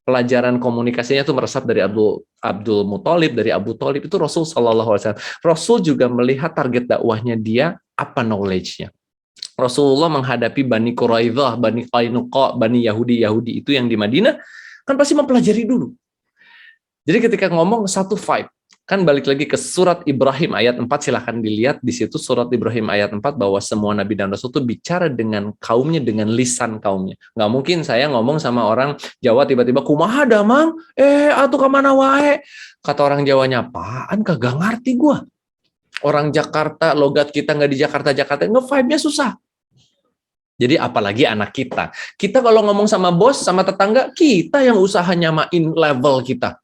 Pelajaran komunikasinya itu meresap dari Abdul Muthalib, dari Abu Thalib. Itu Rasul Shallallahu Alaihi Wasallam. Rasul juga melihat target dakwahnya dia apa knowledge-nya. Rasulullah menghadapi Bani Quraidah, Bani Qainuqa, Bani Yahudi itu yang di Madinah, kan pasti mempelajari dulu. Jadi ketika ngomong satu vibe, kan balik lagi ke surat Ibrahim ayat 4, silahkan dilihat di situ surat Ibrahim ayat 4 bahwa semua nabi dan rasul itu bicara dengan kaumnya, dengan lisan kaumnya. Nggak mungkin saya ngomong sama orang Jawa tiba-tiba kumaha damang, atuh kemana wae. Kata orang Jawanya, apaan kagak ngerti gua. Orang Jakarta, logat kita nggak di Jakarta, nge-vibe-nya susah. Jadi apalagi anak kita. Kita kalau ngomong sama bos, sama tetangga, kita yang usaha nyamain level kita.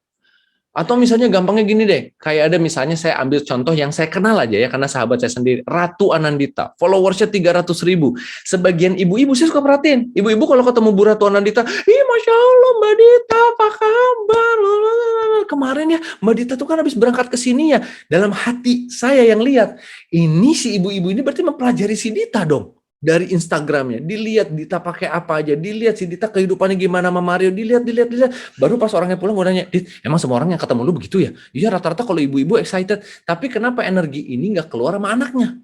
Atau misalnya gampangnya gini deh, kayak ada misalnya saya ambil contoh yang saya kenal aja ya, karena sahabat saya sendiri, Ratu Anandita, followersnya 300.000. Sebagian ibu-ibu saya suka perhatiin. Ibu-ibu kalau ketemu Bu Ratu Anandita, Masya Allah Mbak Dita, apa kabar? Kemarin ya, Mbak Dita tuh kan habis berangkat ke sini ya. Dalam hati saya yang lihat, ini si ibu-ibu ini berarti mempelajari si Dita dong. dari Instagramnya, dilihat Dita pakai apa aja, dilihat si Dita kehidupannya gimana sama Mario, dilihat. Baru pas orangnya pulang gue nanya, Dit, emang semua orang yang ketemu lu begitu ya? Iya, rata-rata kalau ibu-ibu excited, tapi kenapa energi ini nggak keluar sama anaknya?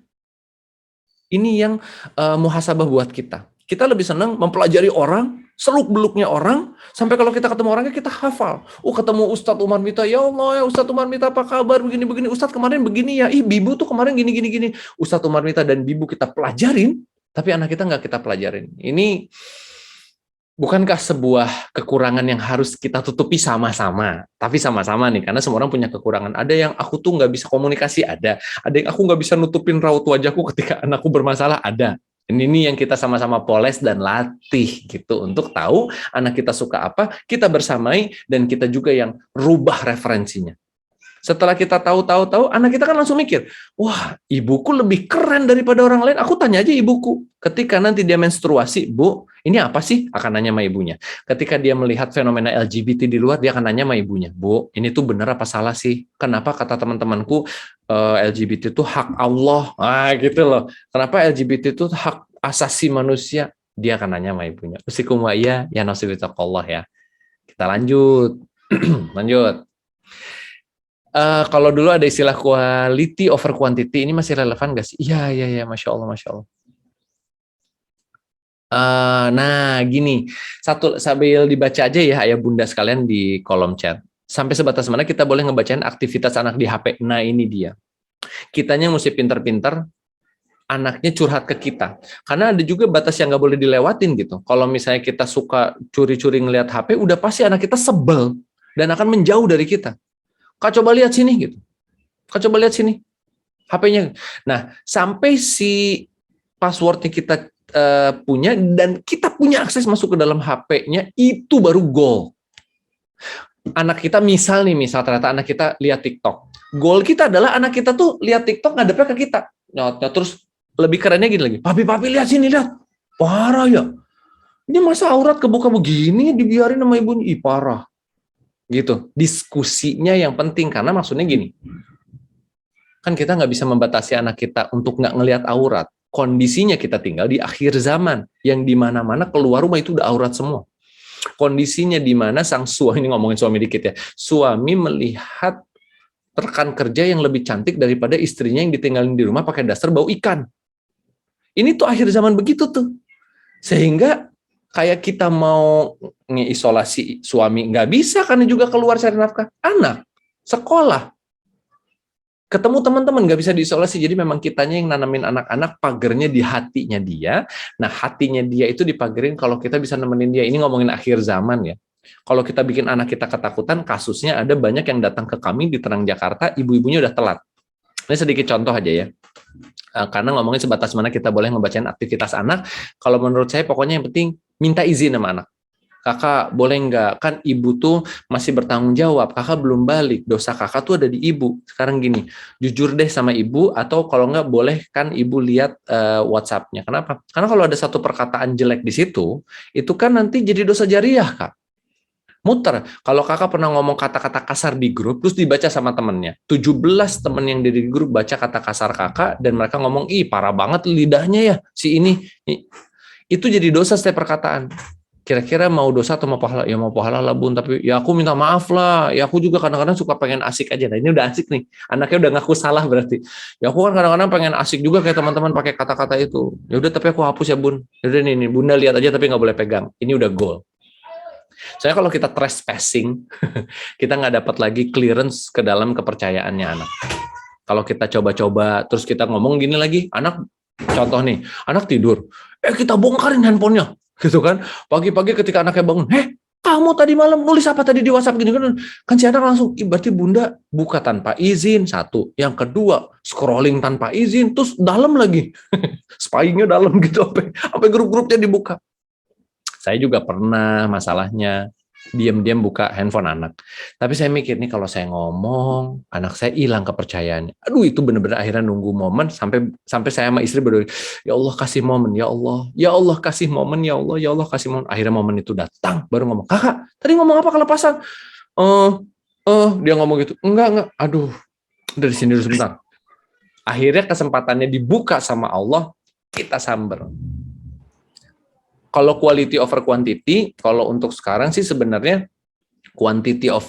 Ini yang muhasabah buat kita. Kita lebih senang mempelajari orang, seluk-beluknya orang, sampai kalau kita ketemu orangnya kita hafal. Ketemu Ustadz Umar Mita, ya Allah ya Ustadz Umar Mita apa kabar, begini-begini. Ustadz kemarin begini ya, Bibu tuh kemarin gini-gini. Ustadz Umar Mita dan Bibu kita pelajarin, tapi anak kita nggak kita pelajarin. Ini bukankah sebuah kekurangan yang harus kita tutupi sama-sama? Tapi sama-sama nih, karena semua orang punya kekurangan. Ada yang aku tuh nggak bisa komunikasi, ada yang aku nggak bisa nutupin raut wajahku ketika anakku bermasalah, ada. Ini yang kita sama-sama poles dan latih gitu untuk tahu anak kita suka apa, kita bersamai dan kita juga yang rubah referensinya. Setelah kita tahu, anak kita kan langsung mikir, wah, ibuku lebih keren daripada orang lain. Aku tanya aja ibuku. Ketika nanti dia menstruasi, Bu, ini apa sih? Akan nanya sama ibunya. Ketika dia melihat fenomena LGBT di luar, dia akan nanya sama ibunya, Bu, ini tuh benar apa salah sih? Kenapa kata teman-temanku LGBT itu hak Allah? Gitu loh. Kenapa LGBT itu hak asasi manusia? Dia akan nanya sama ibunya. Usikum wa iya, ya nasibitakallah ya. Kita lanjut. Lanjut. Kalau dulu ada istilah quality over quantity, ini masih relevan nggak sih? Iya, Masya Allah, Masya Allah. Nah, gini, satu sambil dibaca aja ya, ayah bunda sekalian di kolom chat. Sampai sebatas mana kita boleh ngebacain aktivitas anak di HP? Nah, ini dia. Kitanya mesti pinter-pinter, anaknya curhat ke kita. Karena ada juga batas yang nggak boleh dilewatin gitu. Kalau misalnya kita suka curi-curi ngelihat HP, udah pasti anak kita sebel dan akan menjauh dari kita. Kak, coba lihat sini gitu. Kak, coba lihat sini HP-nya. Nah, sampai si passwordnya kita punya dan kita punya akses masuk ke dalam HP-nya, itu baru goal. Anak kita misal ternyata anak kita lihat TikTok. Goal kita adalah anak kita tuh lihat TikTok ngadepnya ke kita. Nyotnya terus lebih kerennya gini lagi. Papi lihat sini, lihat. Parah ya. Ini masa aurat kebuka begini dibiarin sama ibunya. Ih, parah. Gitu, diskusinya yang penting, karena maksudnya gini, kan kita nggak bisa membatasi anak kita untuk nggak ngelihat aurat. Kondisinya kita tinggal di akhir zaman, yang di mana-mana keluar rumah itu udah aurat semua. Kondisinya di mana sang suami, ini ngomongin suami dikit ya, suami melihat rekan kerja yang lebih cantik daripada istrinya yang ditinggalin di rumah pakai daster bau ikan. Ini tuh akhir zaman begitu tuh, sehingga kayak kita mau ngisolasi suami, nggak bisa karena juga keluar cari nafkah. Anak, sekolah, ketemu teman-teman, nggak bisa diisolasi. Jadi memang kitanya yang nanamin anak-anak pagernya di hatinya dia. Nah, hatinya dia itu dipagerin kalau kita bisa nemenin dia. Ini ngomongin akhir zaman ya. Kalau kita bikin anak kita ketakutan, kasusnya ada banyak yang datang ke kami di Tenang Jakarta, ibu-ibunya udah telat. Ini sedikit contoh aja ya. Karena ngomongin sebatas mana kita boleh ngebacain aktivitas anak. Kalau menurut saya pokoknya yang penting minta izin sama anak. Kakak boleh nggak? Kan ibu tuh masih bertanggung jawab. Kakak belum balik. Dosa kakak tuh ada di ibu. Sekarang gini, jujur deh sama ibu, atau kalau nggak boleh kan ibu lihat WhatsApp-nya. Kenapa? Karena kalau ada satu perkataan jelek di situ, itu kan nanti jadi dosa jariah, Kak. Muter. Kalau kakak pernah ngomong kata-kata kasar di grup, terus dibaca sama temennya. 17 temen yang di grup baca kata kasar kakak, dan mereka ngomong, ih parah banget lidahnya ya, si ini. Itu jadi dosa setiap perkataan. Kira-kira mau dosa atau mau pahala? Ya mau pahala lah bun, tapi ya aku minta maaf lah. Ya aku juga kadang-kadang suka pengen asik aja. Nah ini udah asik nih. Anaknya udah ngaku salah berarti. Ya aku kan kadang-kadang pengen asik juga kayak teman-teman pakai kata-kata itu. Ya udah tapi aku hapus ya bun. Udah nih bunda lihat aja tapi nggak boleh pegang. Ini udah goal. Soalnya kalau kita trespassing, kita nggak dapat lagi clearance ke dalam kepercayaannya anak. Kalau kita coba-coba, terus kita ngomong gini lagi, anak, contoh nih, anak tidur, kita bongkarin handphonenya, gitu kan. Pagi-pagi ketika anaknya bangun, kamu tadi malam nulis apa tadi di WhatsApp gini kan si anak langsung, berarti bunda buka tanpa izin, satu. Yang kedua, scrolling tanpa izin, terus dalam lagi, spying-nya dalam gitu, sampai grup-grupnya dibuka. Saya juga pernah masalahnya diam-diam buka handphone anak. Tapi saya mikir nih kalau saya ngomong, anak saya hilang kepercayaannya. Aduh itu benar-benar akhirnya nunggu momen sampai saya sama istri berdoa, ya Allah kasih momen, ya Allah kasih momen, ya Allah kasih momen. Akhirnya momen itu datang, baru ngomong, kakak tadi ngomong apa kelepasan? Dia ngomong gitu, enggak, aduh dari sini dulu sebentar. Akhirnya kesempatannya dibuka sama Allah. kita samber. Kalau quality over quantity, kalau untuk sekarang sih sebenarnya quantity of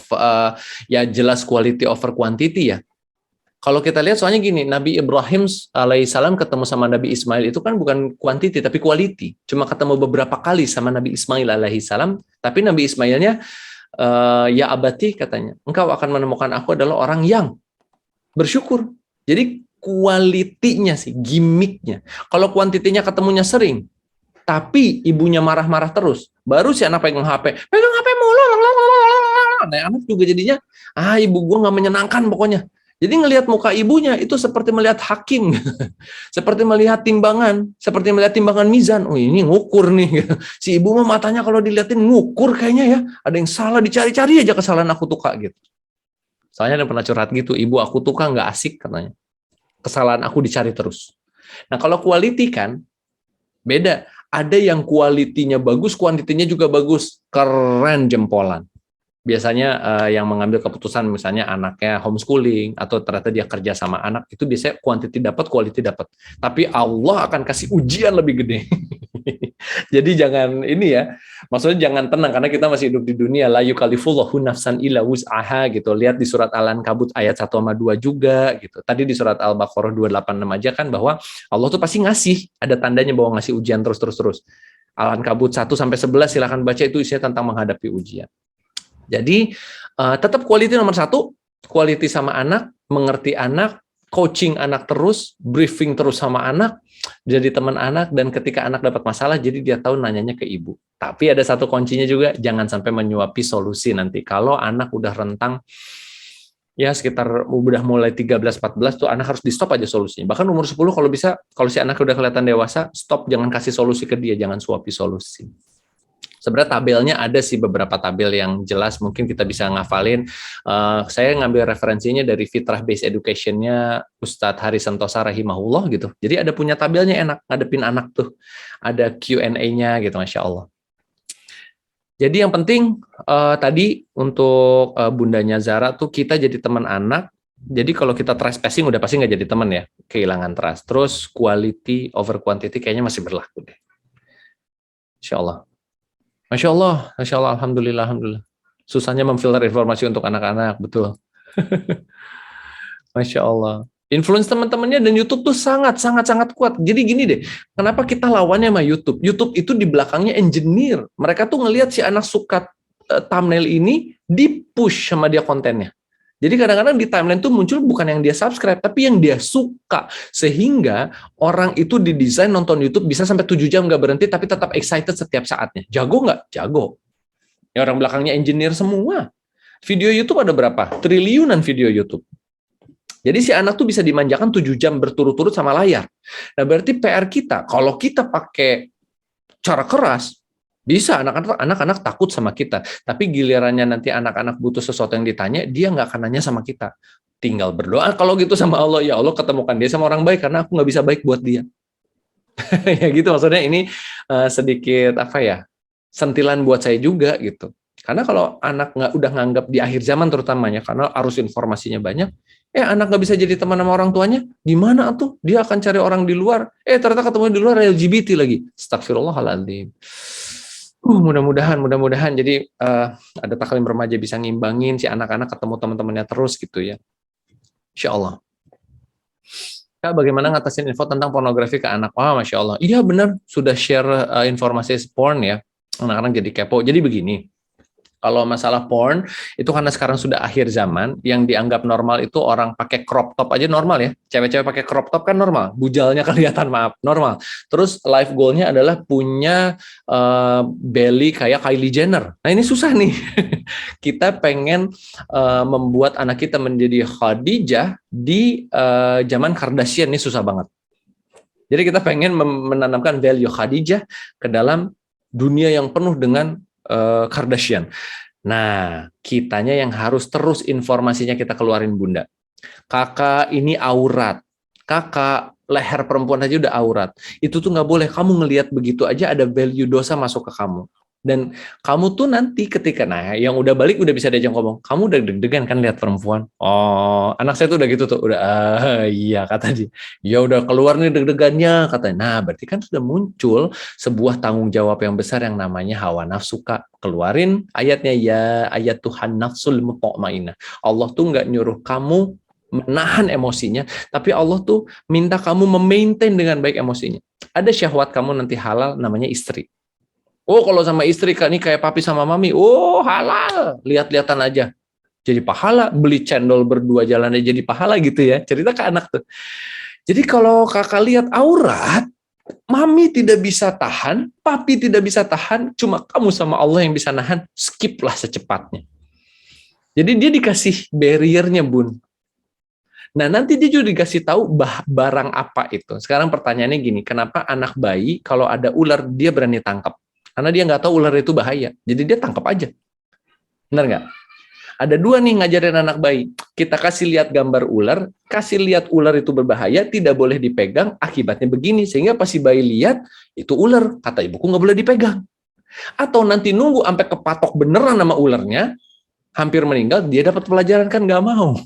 ya jelas quality over quantity ya. Kalau kita lihat soalnya gini, Nabi Ibrahim alaihissalam ketemu sama Nabi Ismail itu kan bukan quantity tapi quality. Cuma ketemu beberapa kali sama Nabi Ismail alaihissalam, tapi Nabi Ismailnya ya abati katanya, engkau akan menemukan aku adalah orang yang bersyukur. Jadi kualitinya sih, gimmicknya. Kalau kuantitinya ketemunya sering, tapi ibunya marah-marah terus, baru si anak pegang HP mulu, nah anak juga jadinya, ibu gua nggak menyenangkan pokoknya. Jadi ngelihat muka ibunya itu seperti melihat hakim, seperti melihat timbangan mizan. Oh ini ngukur nih. Si ibu mah matanya kalau dilihatin ngukur kayaknya ya. Ada yang salah, dicari-cari aja kesalahan aku tuh kak gitu. Soalnya ada pernah curhat gitu, ibu aku tuh kak nggak asik katanya. Kesalahan aku dicari terus. Nah kalau quality kan beda. Ada yang kualitinya bagus, kuantitinya juga bagus, keren jempolan. Biasanya yang mengambil keputusan misalnya anaknya homeschooling atau ternyata dia kerja sama anak itu biasanya quantity dapat, quality dapat. Tapi Allah akan kasih ujian lebih gede. Jadi jangan ini ya, maksudnya jangan tenang karena kita masih hidup di dunia la yukallifullahu nafsan illa wus'aha gitu. Lihat di surat Al-Ankabut ayat 1 sama 2 juga gitu. Tadi di surat Al-Baqarah 286 aja kan bahwa Allah tuh pasti ngasih, ada tandanya bahwa ngasih ujian terus. Al-Ankabut 1 sampai 11 silakan baca, itu isinya tentang menghadapi ujian. Jadi tetap quality nomor 1, quality sama anak, mengerti anak, coaching anak terus, briefing terus sama anak, jadi teman anak, dan ketika anak dapat masalah, jadi dia tahu nanyanya ke ibu. Tapi ada satu kuncinya juga, jangan sampai menyuapi solusi nanti. Kalau anak udah rentang, ya sekitar udah mulai 13-14 tuh anak harus di stop aja solusinya. Bahkan umur 10 kalau bisa, kalau si anak udah kelihatan dewasa, stop, jangan kasih solusi ke dia, jangan suapi solusi. Sebenarnya tabelnya ada sih beberapa tabel yang jelas, mungkin kita bisa ngafalin. Saya ngambil referensinya dari Fitrah Based Education-nya Ustadz Haris Santosa rahimahullah gitu. Jadi ada punya tabelnya enak, ngadepin anak tuh. Ada Q&A-nya gitu, Masya Allah. Jadi yang penting tadi untuk bundanya Zara tuh kita jadi teman anak. Jadi kalau kita trespassing udah pasti nggak jadi teman ya, kehilangan trust. Terus quality over quantity kayaknya masih berlaku deh. Insya Allah. Masya Allah, alhamdulillah. Susahnya memfilter informasi untuk anak-anak, betul. Masya Allah. Influence teman-temannya dan YouTube tuh sangat kuat. Jadi gini deh, kenapa kita lawannya sama YouTube? YouTube itu di belakangnya engineer. Mereka tuh ngelihat si anak suka thumbnail ini, di-push sama dia kontennya. Jadi kadang-kadang di timeline tuh muncul bukan yang dia subscribe, tapi yang dia suka. Sehingga orang itu didesain nonton YouTube bisa sampai 7 jam nggak berhenti, tapi tetap excited setiap saatnya. Jago nggak? Jago. Ya orang belakangnya engineer semua. Video YouTube ada berapa? Triliunan video YouTube. Jadi si anak tuh bisa dimanjakan 7 jam berturut-turut sama layar. Nah berarti PR kita, kalau kita pakai cara keras, bisa anak-anak takut sama kita. Tapi gilirannya nanti anak-anak butuh sesuatu yang ditanya, dia nggak akan nanya sama kita. Tinggal berdoa kalau gitu sama Allah, ya Allah ketemukan dia sama orang baik karena aku nggak bisa baik buat dia. Ya gitu maksudnya ini sedikit sentilan buat saya juga gitu. Karena kalau anak udah nganggap di akhir zaman terutamanya karena arus informasinya banyak, anak nggak bisa jadi teman sama orang tuanya, gimana tuh? Dia akan cari orang di luar. Ternyata ketemu di luar LGBT lagi. Astagfirullahaladzim. Mudah-mudahan jadi ada taklim remaja bisa ngimbangin si anak-anak ketemu teman-temannya terus gitu ya. Insya Allah. Kak, bagaimana ngatasin info tentang pornografi ke anak? Wah, Masya Allah. Iya benar, sudah share informasi porn ya. Anak-anak jadi kepo. Jadi begini, kalau masalah porn, itu karena sekarang sudah akhir zaman, yang dianggap normal itu orang pakai crop top aja normal ya. Cewek-cewek pakai crop top kan normal, bujalnya kelihatan, maaf, normal. Terus life goal-nya adalah punya belly kayak Kylie Jenner. Nah ini susah nih. Kita pengen membuat anak kita menjadi Khadijah di zaman Kardashian, ini susah banget. Jadi kita pengen menanamkan value Khadijah ke dalam dunia yang penuh dengan Kardashian. Nah, kitanya yang harus terus informasinya kita keluarin bunda. Kakak ini aurat. Kakak leher perempuan aja udah aurat. Itu tuh nggak boleh. Kamu ngelihat begitu aja ada value dosa masuk ke kamu. Dan kamu tuh nanti ketika, nah yang udah balik udah bisa diajak ngomong, kamu udah deg-degan kan lihat perempuan? Oh, anak saya tuh udah gitu tuh, udah iya kata dia. Ya udah keluar nih deg-degannya katanya. Nah, berarti kan sudah muncul sebuah tanggung jawab yang besar yang namanya hawa nafsu, Kak. Keluarin ayatnya, ya ayat Tuhan nafsul mutmainnah. Allah tuh nggak nyuruh kamu menahan emosinya, tapi Allah tuh minta kamu memaintain dengan baik emosinya. Ada syahwat kamu nanti halal namanya istri. Oh, kalau sama istri kan ini kayak papi sama mami, oh halal, lihat-lihatan aja. Jadi pahala, beli cendol berdua jalan aja jadi pahala gitu ya. Cerita ke anak tuh. Jadi kalau kakak lihat aurat, mami tidak bisa tahan, papi tidak bisa tahan, cuma kamu sama Allah yang bisa nahan, skip lah secepatnya. Jadi dia dikasih barriernya, Bun. Nah, nanti dia juga dikasih tahu barang apa itu. Sekarang pertanyaannya gini, kenapa anak bayi kalau ada ular dia berani tangkap? Karena dia nggak tahu ular itu bahaya. Jadi dia tangkap aja. Benar nggak? Ada dua nih ngajarin anak bayi. Kita kasih lihat gambar ular, kasih lihat ular itu berbahaya, tidak boleh dipegang, akibatnya begini. Sehingga pas si bayi lihat, itu ular. Kata ibuku nggak boleh dipegang. Atau nanti nunggu sampai kepatok beneran sama ularnya, hampir meninggal, dia dapat pelajaran, kan nggak mau.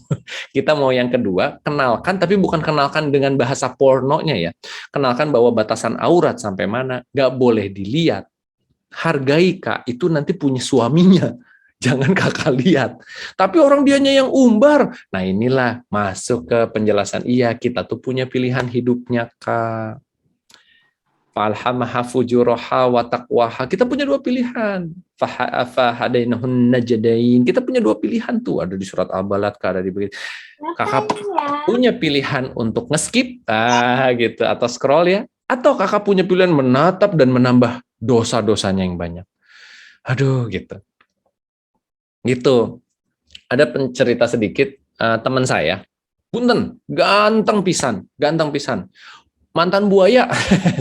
Kita mau yang kedua, kenalkan, tapi bukan kenalkan dengan bahasa pornonya ya. Kenalkan bahwa batasan aurat sampai mana, nggak boleh dilihat. Hargai, Kak, itu nanti punya suaminya. Jangan kakak lihat. Tapi orang dianya yang umbar. Nah, inilah masuk ke penjelasan. Iya, kita tuh punya pilihan hidupnya, Kak. Falhamaha fujuraha wa taqwaha. Kita punya dua pilihan. Fahadainahun najdain. Kita punya dua pilihan tuh. Ada di surat Al-Balad, Kak, ada di begitu. Kakak punya pilihan untuk ngeskip, gitu, atau scroll ya. Atau kakak punya pilihan menatap dan menambah dosa-dosanya yang banyak. Aduh, gitu. Gitu. Ada cerita sedikit, teman saya. Punten, ganteng pisan. Mantan buaya,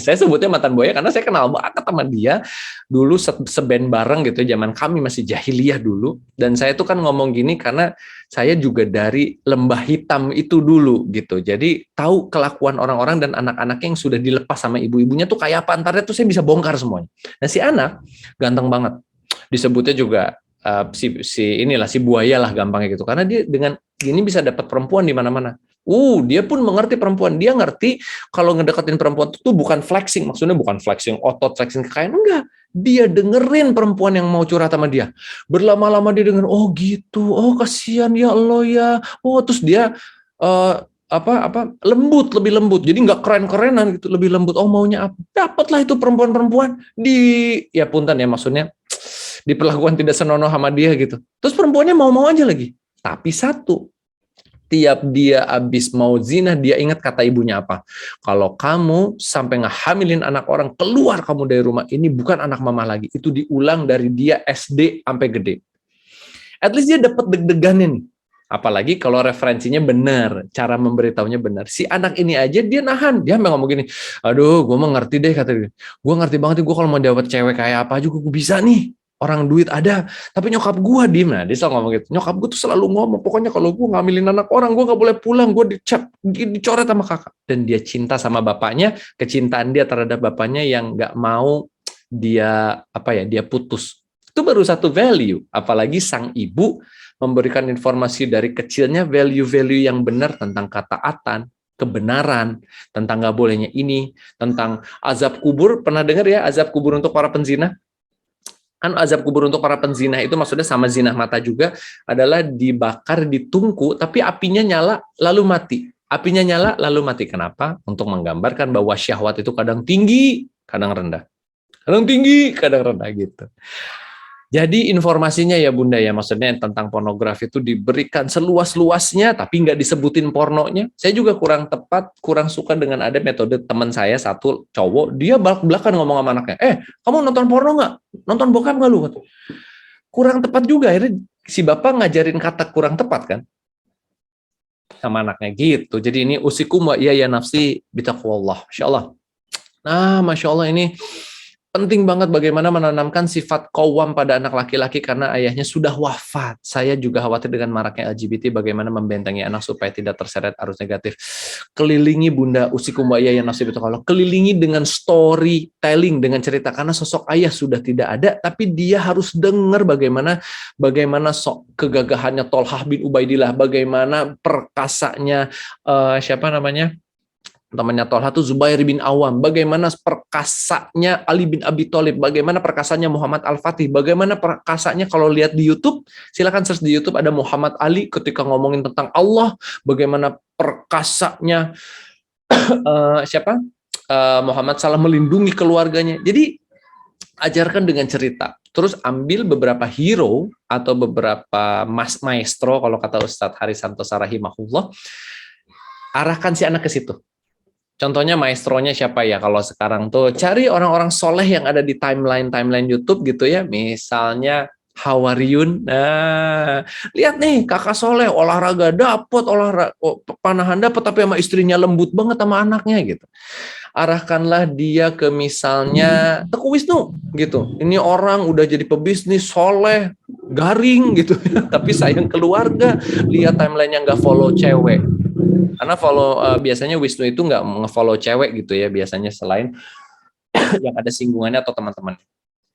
saya sebutnya mantan buaya karena saya kenal banget sama dia dulu seben bareng gitu, zaman kami masih jahiliyah dulu. Dan saya tuh kan ngomong gini karena saya juga dari lembah hitam itu dulu gitu, jadi tahu kelakuan orang-orang dan anak-anaknya yang sudah dilepas sama ibu-ibunya tuh kayak apa, antaranya tuh saya bisa bongkar semuanya. Nah, si anak ganteng banget, disebutnya juga si buaya lah gampangnya gitu, karena dia dengan gini bisa dapat perempuan di mana-mana. Dia pun mengerti perempuan. Dia ngerti kalau ngedeketin perempuan itu bukan flexing. Maksudnya bukan flexing otot, flexing kekayaan. Enggak. Dia dengerin perempuan yang mau curhat sama dia. Berlama-lama dia denger, oh gitu, oh kasihan ya Allah ya. Oh, terus dia lebih lembut. Jadi nggak keren-kerenan gitu, lebih lembut. Oh, maunya apa? Dapatlah itu perempuan-perempuan ya punten ya, maksudnya diperlakukan tidak senonoh sama dia gitu. Terus perempuannya mau-mau aja lagi. Tapi satu, tiap dia habis mau zina, dia ingat kata ibunya apa? Kalau kamu sampai ngehamilin anak orang, keluar kamu dari rumah ini, bukan anak mama lagi. Itu diulang dari dia SD sampai gede. At least dia dapat deg-degannya nih. Apalagi kalau referensinya benar, cara memberitahunya benar. Si anak ini aja dia nahan, dia ngomong gini, aduh, gue mah ngerti deh, kata dia. Gue ngerti banget, gue kalau mau dapat cewek kayak apa juga gue bisa nih. Orang duit ada, tapi nyokap gue diem. Nah, dia selalu ngomong gitu. Nyokap gue tuh selalu ngomong, pokoknya kalau gue ngambilin anak orang, gue gak boleh pulang, gue dicap, dicoret sama kakak. Dan dia cinta sama bapaknya, kecintaan dia terhadap bapaknya yang gak mau dia dia putus. Itu baru satu value. Apalagi sang ibu memberikan informasi dari kecilnya value-value yang benar tentang ketaatan, kebenaran, tentang gak bolehnya ini, tentang azab kubur. Pernah dengar ya azab kubur untuk para penzina? Kan azab kubur untuk para penzina itu maksudnya sama zina mata juga, adalah dibakar di tungku tapi apinya nyala lalu mati. Apinya nyala lalu mati. Kenapa? Untuk menggambarkan bahwa syahwat itu kadang tinggi, kadang rendah. Kadang tinggi, kadang rendah gitu. Jadi informasinya ya Bunda ya, maksudnya tentang pornografi itu diberikan seluas-luasnya tapi nggak disebutin pornonya. Saya juga kurang tepat, kurang suka dengan ada metode teman saya satu cowok, dia belak-belakan ngomong sama anaknya, kamu nonton porno nggak? Nonton bokep nggak lu? Kurang tepat juga, akhirnya si bapak ngajarin kata kurang tepat kan sama anaknya gitu. Jadi ini usikum wa iya ya nafsi bitaqwallah. Masya Allah. Nah, Masya Allah ini Penting banget bagaimana menanamkan sifat qawwam pada anak laki-laki karena ayahnya sudah wafat. Saya juga khawatir dengan maraknya LGBT, bagaimana membentengi anak supaya tidak terseret arus negatif. Kelilingi Bunda usikum wa ya nasib itu, kalau kelilingi dengan storytelling, dengan cerita, karena sosok ayah sudah tidak ada, tapi dia harus dengar bagaimana kegagahannya Tolhah bin Ubaidillah, bagaimana perkasanya siapa namanya? Temannya Tolha itu Zubair bin Awam, bagaimana perkasanya Ali bin Abi Thalib, bagaimana perkasanya Muhammad Al-Fatih, bagaimana perkasanya kalau lihat di YouTube, silakan search di YouTube ada Muhammad Ali ketika ngomongin tentang Allah, bagaimana perkasanya siapa? Muhammad salah melindungi keluarganya. Jadi ajarkan dengan cerita. Terus ambil beberapa hero atau beberapa maestro kalau kata Ustadz Harisanto Sarahimahullah, arahkan si anak ke situ. Contohnya maestronya siapa ya? Kalau sekarang tuh cari orang-orang soleh yang ada di timeline YouTube gitu ya. Misalnya Hawariyun. Nah, lihat nih kakak soleh olahraga dapet, panahan dapet, tapi sama istrinya lembut banget sama anaknya gitu. Arahkanlah dia ke misalnya Teguh Wisnu gitu. Ini orang udah jadi pebisnis soleh, garing gitu, tapi sayang keluarga. Lihat timeline-nya nggak follow cewek. Karena biasanya Wisnu itu nggak nge-follow cewek gitu ya, biasanya selain yang ada singgungannya atau teman-teman.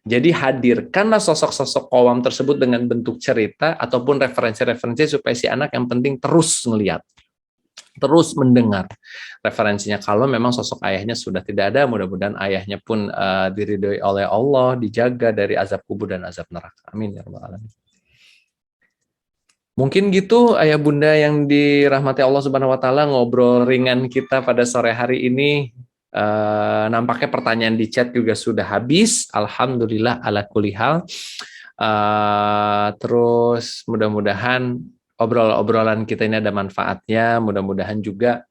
Jadi hadirkanlah sosok-sosok qawwam tersebut dengan bentuk cerita ataupun referensi-referensi supaya si anak yang penting terus ngelihat, terus mendengar referensinya. Kalau memang sosok ayahnya sudah tidak ada, mudah-mudahan ayahnya pun diridhoi oleh Allah, dijaga dari azab kubur dan azab neraka. Amin ya rabbal alamin. Mungkin gitu ayah bunda yang dirahmati Allah Subhanahu wa taala, ngobrol ringan kita pada sore hari ini. Nampaknya pertanyaan di chat juga sudah habis. Alhamdulillah ala kulli hal. Terus mudah-mudahan obrolan kita ini ada manfaatnya. Mudah-mudahan juga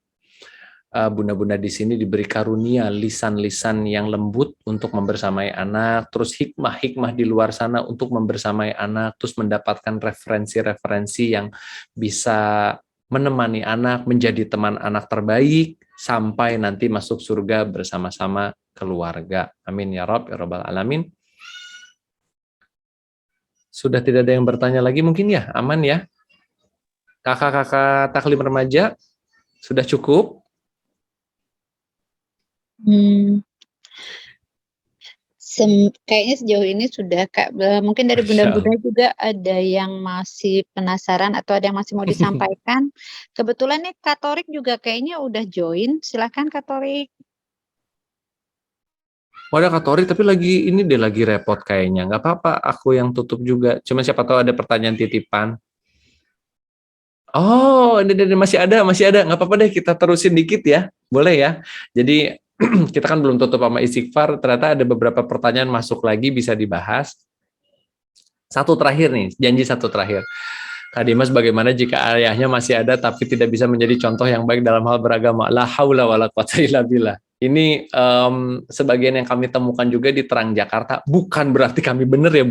bunda-bunda di sini diberi karunia lisan-lisan yang lembut untuk membersamai anak, terus hikmah-hikmah di luar sana untuk membersamai anak, terus mendapatkan referensi-referensi yang bisa menemani anak, menjadi teman anak terbaik, sampai nanti masuk surga bersama-sama keluarga. Amin ya rabbal alamin. Sudah tidak ada yang bertanya lagi mungkin ya? Aman ya? Kakak-kakak taklim remaja, sudah cukup? Kayaknya sejauh ini sudah Kak. Mungkin dari bunda-bunda juga ada yang masih penasaran atau ada yang masih mau disampaikan. Kebetulan nih Kak Torik juga kayaknya udah join. Silakan Kak Torik. Wadah Kak Torik, tapi lagi repot kayaknya. Nggak apa-apa, aku yang tutup juga. Cuma siapa tahu ada pertanyaan titipan. Oh, ini masih ada. Nggak apa-apa deh, kita terusin dikit ya. Boleh ya. Jadi kita kan belum tutup sama istighfar, ternyata ada beberapa pertanyaan masuk lagi bisa dibahas. Satu terakhir nih, janji satu terakhir. Kak Dimas, bagaimana jika ayahnya masih ada tapi tidak bisa menjadi contoh yang baik dalam hal beragama? La haula wala quwata illa billah. Ini sebagian yang kami temukan juga di Terang Jakarta. Bukan berarti kami benar ya,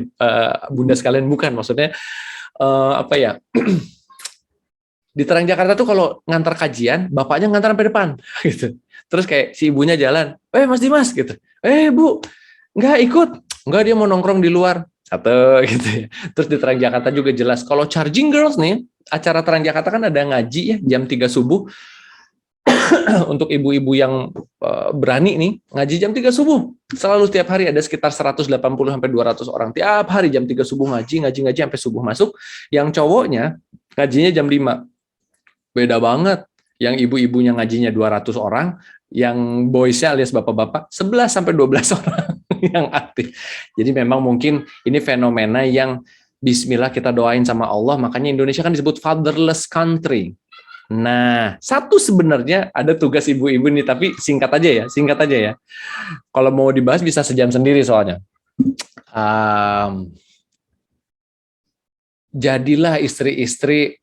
bunda sekalian, bukan. Maksudnya apa ya? Di Terang Jakarta tuh kalau ngantar kajian, bapaknya ngantar sampai depan, gitu. Terus kayak si ibunya jalan, Mas Dimas, gitu. Bu, nggak ikut. Nggak, dia mau nongkrong di luar. Satu, gitu ya. Terus di Terang Jakarta juga jelas, kalau Charging Girls nih, acara Terang Jakarta kan ada ngaji ya, jam 3 subuh. Untuk ibu-ibu yang berani nih, ngaji jam 3 subuh. Selalu tiap hari ada sekitar 180-200 orang. Tiap hari jam 3 subuh ngaji sampai subuh masuk. Yang cowoknya ngajinya jam 5. Beda banget. Yang ibu-ibunya ngajinya 200 orang, yang boysnya alias bapak-bapak 11-12 orang yang aktif. Jadi memang mungkin ini fenomena yang bismillah kita doain sama Allah, makanya Indonesia kan disebut fatherless country. Nah, satu sebenarnya ada tugas ibu-ibu nih, tapi singkat aja ya. Kalau mau dibahas bisa sejam sendiri soalnya. Jadilah istri-istri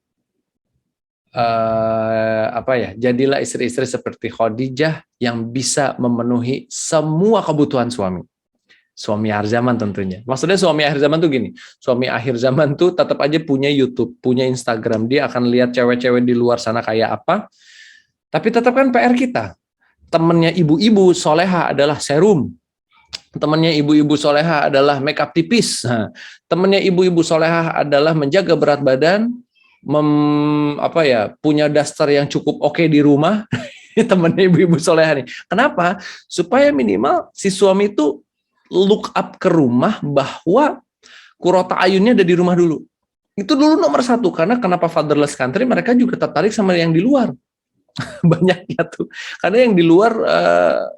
jadilah istri-istri seperti Khadijah yang bisa memenuhi semua kebutuhan suami akhir zaman tentunya. Maksudnya suami akhir zaman tuh gini, suami akhir zaman tuh tetap aja punya YouTube, punya Instagram, dia akan lihat cewek-cewek di luar sana kayak apa, tapi tetap kan PR kita, temennya ibu-ibu soleha adalah serum, Temannya ibu-ibu solehah adalah make up tipis. Nah, temannya ibu-ibu solehah adalah menjaga berat badan, punya daster yang cukup oke di rumah. Temannya ibu-ibu solehah nih. Kenapa? Supaya minimal si suami itu look up ke rumah bahwa kurota ayunnya ada di rumah dulu. Itu dulu nomor satu. Karena kenapa fatherless country, mereka juga tertarik sama yang di luar. Banyaknya tuh karena yang di luar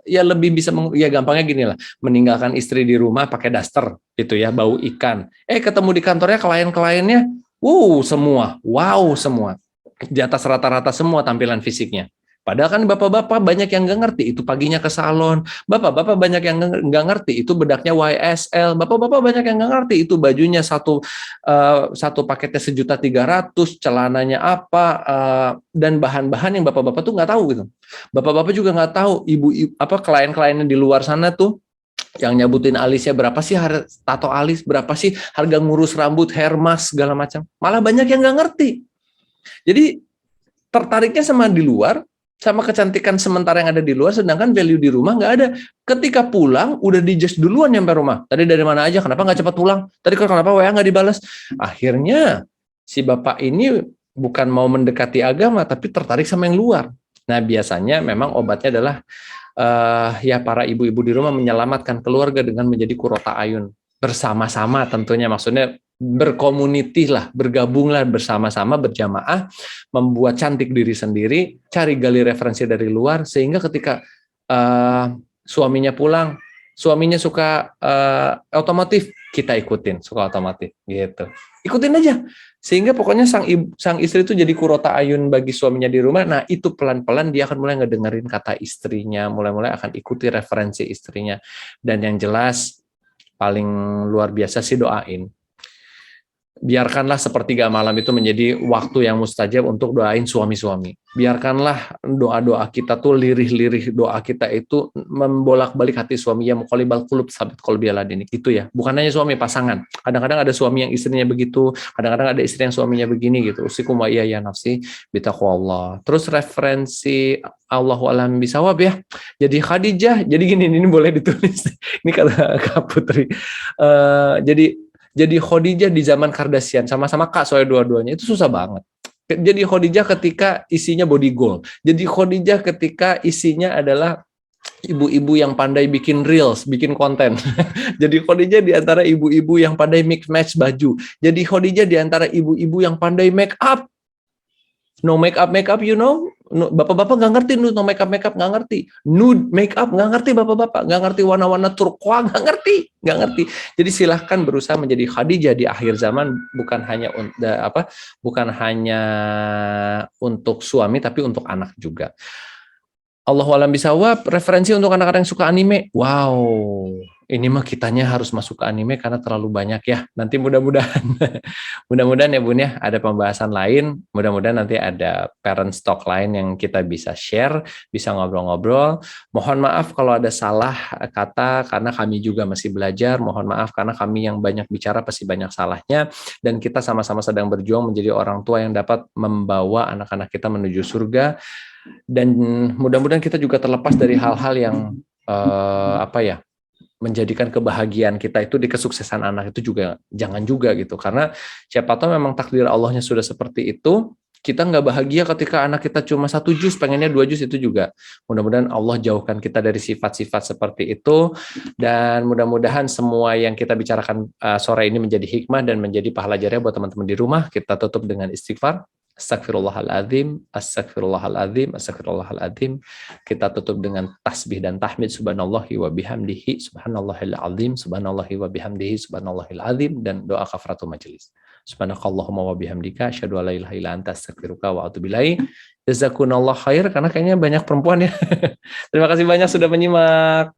ya lebih bisa ya gampangnya gini lah, meninggalkan istri di rumah pakai daster gitu ya, bau ikan, ketemu di kantornya klien-kliennya wow semua di atas rata-rata semua tampilan fisiknya. Padahal kan bapak-bapak banyak yang nggak ngerti itu paginya ke salon, bapak-bapak banyak yang nggak ngerti itu bedaknya YSL, bapak-bapak banyak yang nggak ngerti itu bajunya satu paketnya 1.300.000, celananya apa, dan bahan-bahan yang bapak-bapak tuh nggak tahu gitu. Bapak-bapak juga nggak tahu klien-kliennya di luar sana tuh yang nyabutin alisnya berapa sih, harga tato alis berapa sih, harga ngurus rambut, hair mask segala macam. Malah banyak yang nggak ngerti. Jadi tertariknya sama di luar, sama kecantikan sementara yang ada di luar, sedangkan value di rumah nggak ada. Ketika pulang, udah dijudge duluan nyampe rumah. Tadi dari mana aja, kenapa nggak cepat pulang? Tadi kenapa WA nggak dibalas? Akhirnya, si bapak ini bukan mau mendekati agama, tapi tertarik sama yang luar. Nah, biasanya memang obatnya adalah para ibu-ibu di rumah menyelamatkan keluarga dengan menjadi kurota ayun. Bersama-sama tentunya, maksudnya berkomuniti lah, bergabunglah bersama-sama, berjamaah, membuat cantik diri sendiri, cari gali referensi dari luar, sehingga ketika suaminya pulang, suaminya suka otomotif, kita ikutin, suka otomotif, gitu. Ikutin aja, sehingga pokoknya sang istri itu jadi kurota ayun bagi suaminya di rumah. Nah, itu pelan-pelan dia akan mulai ngedengerin kata istrinya, mulai-mulai akan ikuti referensi istrinya. Dan yang jelas, paling luar biasa sih doain. Biarkanlah sepertiga malam itu menjadi waktu yang mustajab untuk doain suami-suami. Biarkanlah doa-doa kita tuh, lirih-lirih doa kita itu membolak-balik hati suami. Ya muqallibal qulub tsabit qalbi ala dinik. Itu ya, bukan hanya suami, pasangan. Kadang-kadang ada suami yang istrinya begitu, kadang-kadang ada istri yang suaminya begini gitu. Usikum wa iya ya nafsi bitaqwallah. Terus referensi Allahu a'lam bisawab ya. Jadi Khadijah, jadi gini, ini boleh ditulis. Ini kata Kak Putri. Jadi Khadijah di zaman Kardashian, sama-sama Kak soalnya dua-duanya, itu susah banget. Jadi Khadijah ketika isinya body goal. Jadi Khadijah ketika isinya adalah ibu-ibu yang pandai bikin reels, bikin konten. Jadi Khadijah di antara ibu-ibu yang pandai mix match baju. Jadi Khadijah di antara ibu-ibu yang pandai make up. No make up, you know? Bapak-bapak nggak ngerti no make up nggak ngerti. Nude make up nggak ngerti bapak-bapak, nggak ngerti warna-warna turquoise nggak ngerti. Jadi silahkan berusaha menjadi Khadijah di akhir zaman, bukan hanya untuk suami tapi untuk anak juga. Allahu a'lam bishawab. Referensi untuk anak-anak yang suka anime. Wow, ini mah kitanya harus masuk ke anime karena terlalu banyak ya. Nanti mudah-mudahan ya Bun ya, ada pembahasan lain. Mudah-mudahan nanti ada parent talk lain yang kita bisa share, bisa ngobrol-ngobrol. Mohon maaf kalau ada salah kata karena kami juga masih belajar. Mohon maaf karena kami yang banyak bicara pasti banyak salahnya. Dan kita sama-sama sedang berjuang menjadi orang tua yang dapat membawa anak-anak kita menuju surga. Dan mudah-mudahan kita juga terlepas dari hal-hal yang menjadikan kebahagiaan kita itu di kesuksesan anak itu juga jangan juga gitu, karena siapa tahu memang takdir Allahnya sudah seperti itu. Kita nggak bahagia ketika anak kita cuma 1 juz, pengennya 2 juz, itu juga mudah-mudahan Allah jauhkan kita dari sifat-sifat seperti itu. Dan mudah-mudahan semua yang kita bicarakan sore ini menjadi hikmah dan menjadi pahala jariah buat teman-teman di rumah. Kita tutup dengan istighfar. Astagfirullahaladzim, astagfirullahaladzim, astagfirullahaladzim. Kita tutup dengan tasbih dan tahmid subhanallahi wa bihamdihi, subhanallahil azim, subhanallahi wa bihamdihi, subhanallahil azim, dan doa kafaratul majelis. Subhanakallahumma wa bihamdika, asyhadu an la ilaha illa anta, astaghfiruka wa atubu ilaik. Jazakumullah khair, karena kayaknya banyak perempuan ya. Terima kasih banyak sudah menyimak.